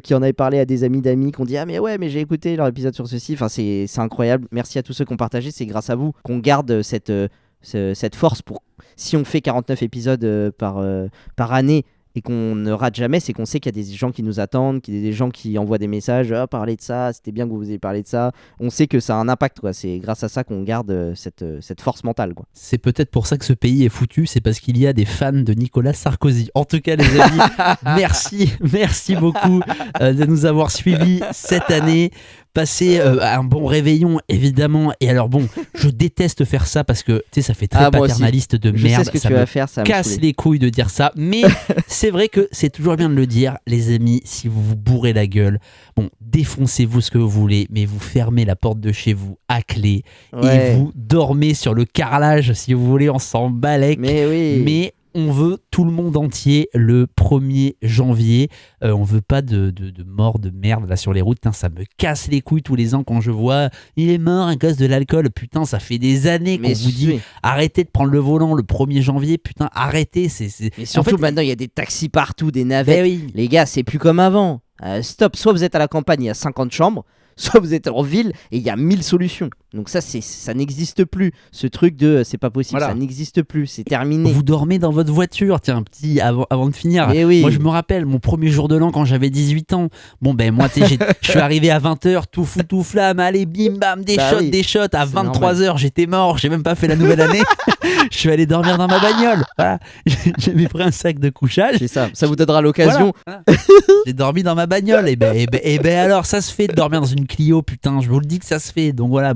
qui en avaient parlé à des amis d'amis, qui ont dit ah mais j'ai écouté leur épisode sur ceci. Enfin, c'est incroyable. Merci à tous ceux qui ont partagé. C'est grâce à vous qu'on garde cette force pour si on fait 49 épisodes par année et qu'on ne rate jamais, c'est qu'on sait qu'il y a des gens qui nous attendent, qu'il y a des gens qui envoient des messages, parlez de ça, c'était bien que vous ayez parlé de ça. On sait que ça a un impact, quoi. C'est grâce à ça qu'on garde cette force mentale, quoi. C'est peut-être pour ça que ce pays est foutu, c'est parce qu'il y a des fans de Nicolas Sarkozy. En tout cas, les amis, merci beaucoup de nous avoir suivis cette année. Passez un bon réveillon, évidemment. Et alors bon, je déteste faire ça parce que tu sais, ça fait très paternaliste de merde. Je sais ce que tu vas faire, ça casse les couilles de dire ça. Mais c'est vrai que c'est toujours bien de le dire, les amis. Si vous vous bourrez la gueule, bon, défoncez-vous ce que vous voulez, mais vous fermez la porte de chez vous à clé et vous dormez sur le carrelage si vous voulez. On s'en balèque. Mais on veut tout le monde entier le 1er janvier. On veut pas de mort de merde là sur les routes. Putain, ça me casse les couilles tous les ans quand je vois il est mort à cause de l'alcool. Putain, ça fait des années qu'on vous dit arrêtez de prendre le volant le 1er janvier. Putain, arrêtez. Mais surtout maintenant, il y a des taxis partout, des navettes. Les gars, c'est plus comme avant. Stop, soit vous êtes à la campagne, il y a 50 chambres, soit vous êtes en ville et il y a 1000 solutions. Donc ça n'existe plus. Ce truc de c'est pas possible, ça n'existe plus, c'est terminé. Vous dormez dans votre voiture, tiens, petit avant de finir. Moi je me rappelle mon premier jour de l'an quand j'avais 18 ans. Bon ben moi tu sais, je suis arrivé à 20h, tout fou tout flamme, allez bim bam, des shots. À 23h j'étais mort, j'ai même pas fait la nouvelle année. Je suis allé dormir dans ma bagnole. Voilà. J'ai pris un sac de couchage. C'est ça vous donnera l'occasion. Voilà. J'ai dormi dans ma bagnole. Et ben alors ça se fait de dormir dans une Clio, putain, je vous le dis que ça se fait. Donc voilà,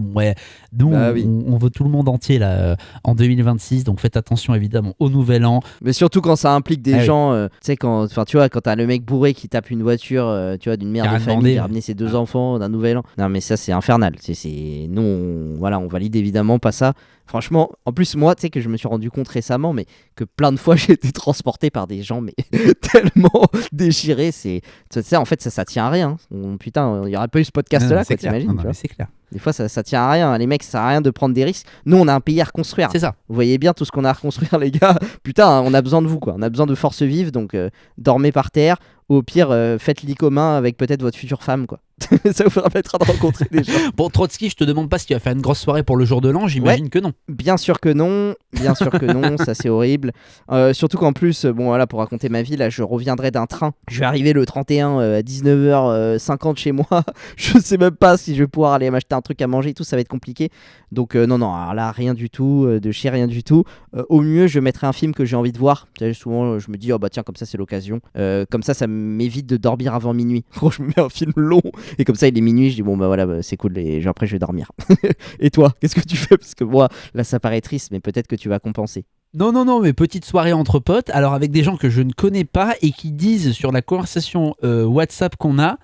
nous on veut tout le monde entier là en 2026, donc faites attention évidemment au nouvel an. Mais surtout quand ça implique des gens, tu sais, quand t'as le mec bourré qui tape une voiture, tu vois, d'une mère de famille qui a ramené ses 2 enfants d'un nouvel an. Non mais ça c'est infernal. Nous on valide évidemment pas ça. Franchement, en plus moi, tu sais que je me suis rendu compte récemment, mais que plein de fois j'ai été transporté par des gens, mais tellement déchirés, en fait ça tient à rien. Putain, il y aurait pas eu ce podcast là, quoi, t'imagines? Non, mais c'est clair. Des fois ça tient à rien, les mecs, ça sert à rien de prendre des risques. Nous on a un pays à reconstruire. C'est ça. Vous voyez bien tout ce qu'on a à reconstruire, les gars. Putain, on a besoin de vous, quoi. On a besoin de force vive, donc dormez par terre. Au pire, faites lit commun avec peut-être votre future femme, quoi. Ça vous permettra de rencontrer des gens. Bon, Trotsky, je te demande pas si tu vas faire une grosse soirée pour le jour de l'an, j'imagine que non. Bien sûr que non, ça c'est horrible. Surtout qu'en plus, pour raconter ma vie, là, je reviendrai d'un train. Je vais arriver le 31 à 19h50 chez moi. Je sais même pas si je vais pouvoir aller m'acheter un truc à manger et tout, ça va être compliqué. Donc non, alors là, rien du tout, de chier, rien du tout. Au mieux, je mettrai un film que j'ai envie de voir. Souvent, je me dis, tiens, comme ça, c'est l'occasion. Comme ça m'évite de dormir avant minuit. Je me mets un film long et comme ça il est minuit, je dis c'est cool et après je vais dormir. Et toi, qu'est-ce que tu fais? Parce que moi là ça paraît triste, mais peut-être que tu vas compenser. Non, mais petite soirée entre potes, alors avec des gens que je ne connais pas et qui disent sur la conversation WhatsApp qu'on a,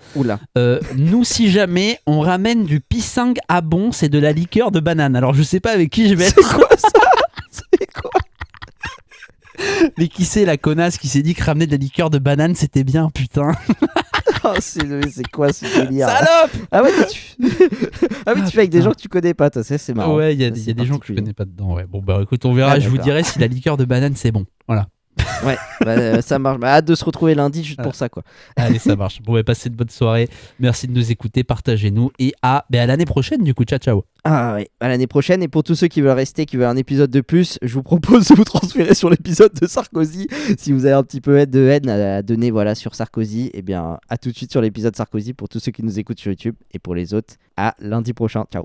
nous si jamais on ramène du pisang à bon, c'est de la liqueur de banane. Alors je sais pas avec qui je vais être. C'est quoi ça? C'est quoi? Mais qui c'est la connasse qui s'est dit que ramener de la liqueur de banane c'était bien, putain. C'est quoi ce délire? Salope! Ah ouais, tu fais avec des gens que tu connais pas, toi, c'est marrant. Ouais, il y a des gens que je connais pas dedans. Ouais. Bon, écoute, on verra, je vous dirai si la liqueur de banane c'est bon. Voilà. Ouais, ça marche. Hâte de se retrouver lundi juste pour ça, quoi. Allez, ça marche. Bon, passez de bonnes soirées. Merci de nous écouter, partagez-nous et à l'année prochaine, du coup. Ciao. Ah ouais, à l'année prochaine. Et pour tous ceux qui veulent rester, qui veulent un épisode de plus, je vous propose de vous transférer sur l'épisode de Sarkozy. Si vous avez un petit peu de haine à donner sur Sarkozy, eh bien, à tout de suite sur l'épisode Sarkozy pour tous ceux qui nous écoutent sur YouTube. Et pour les autres, à lundi prochain. Ciao.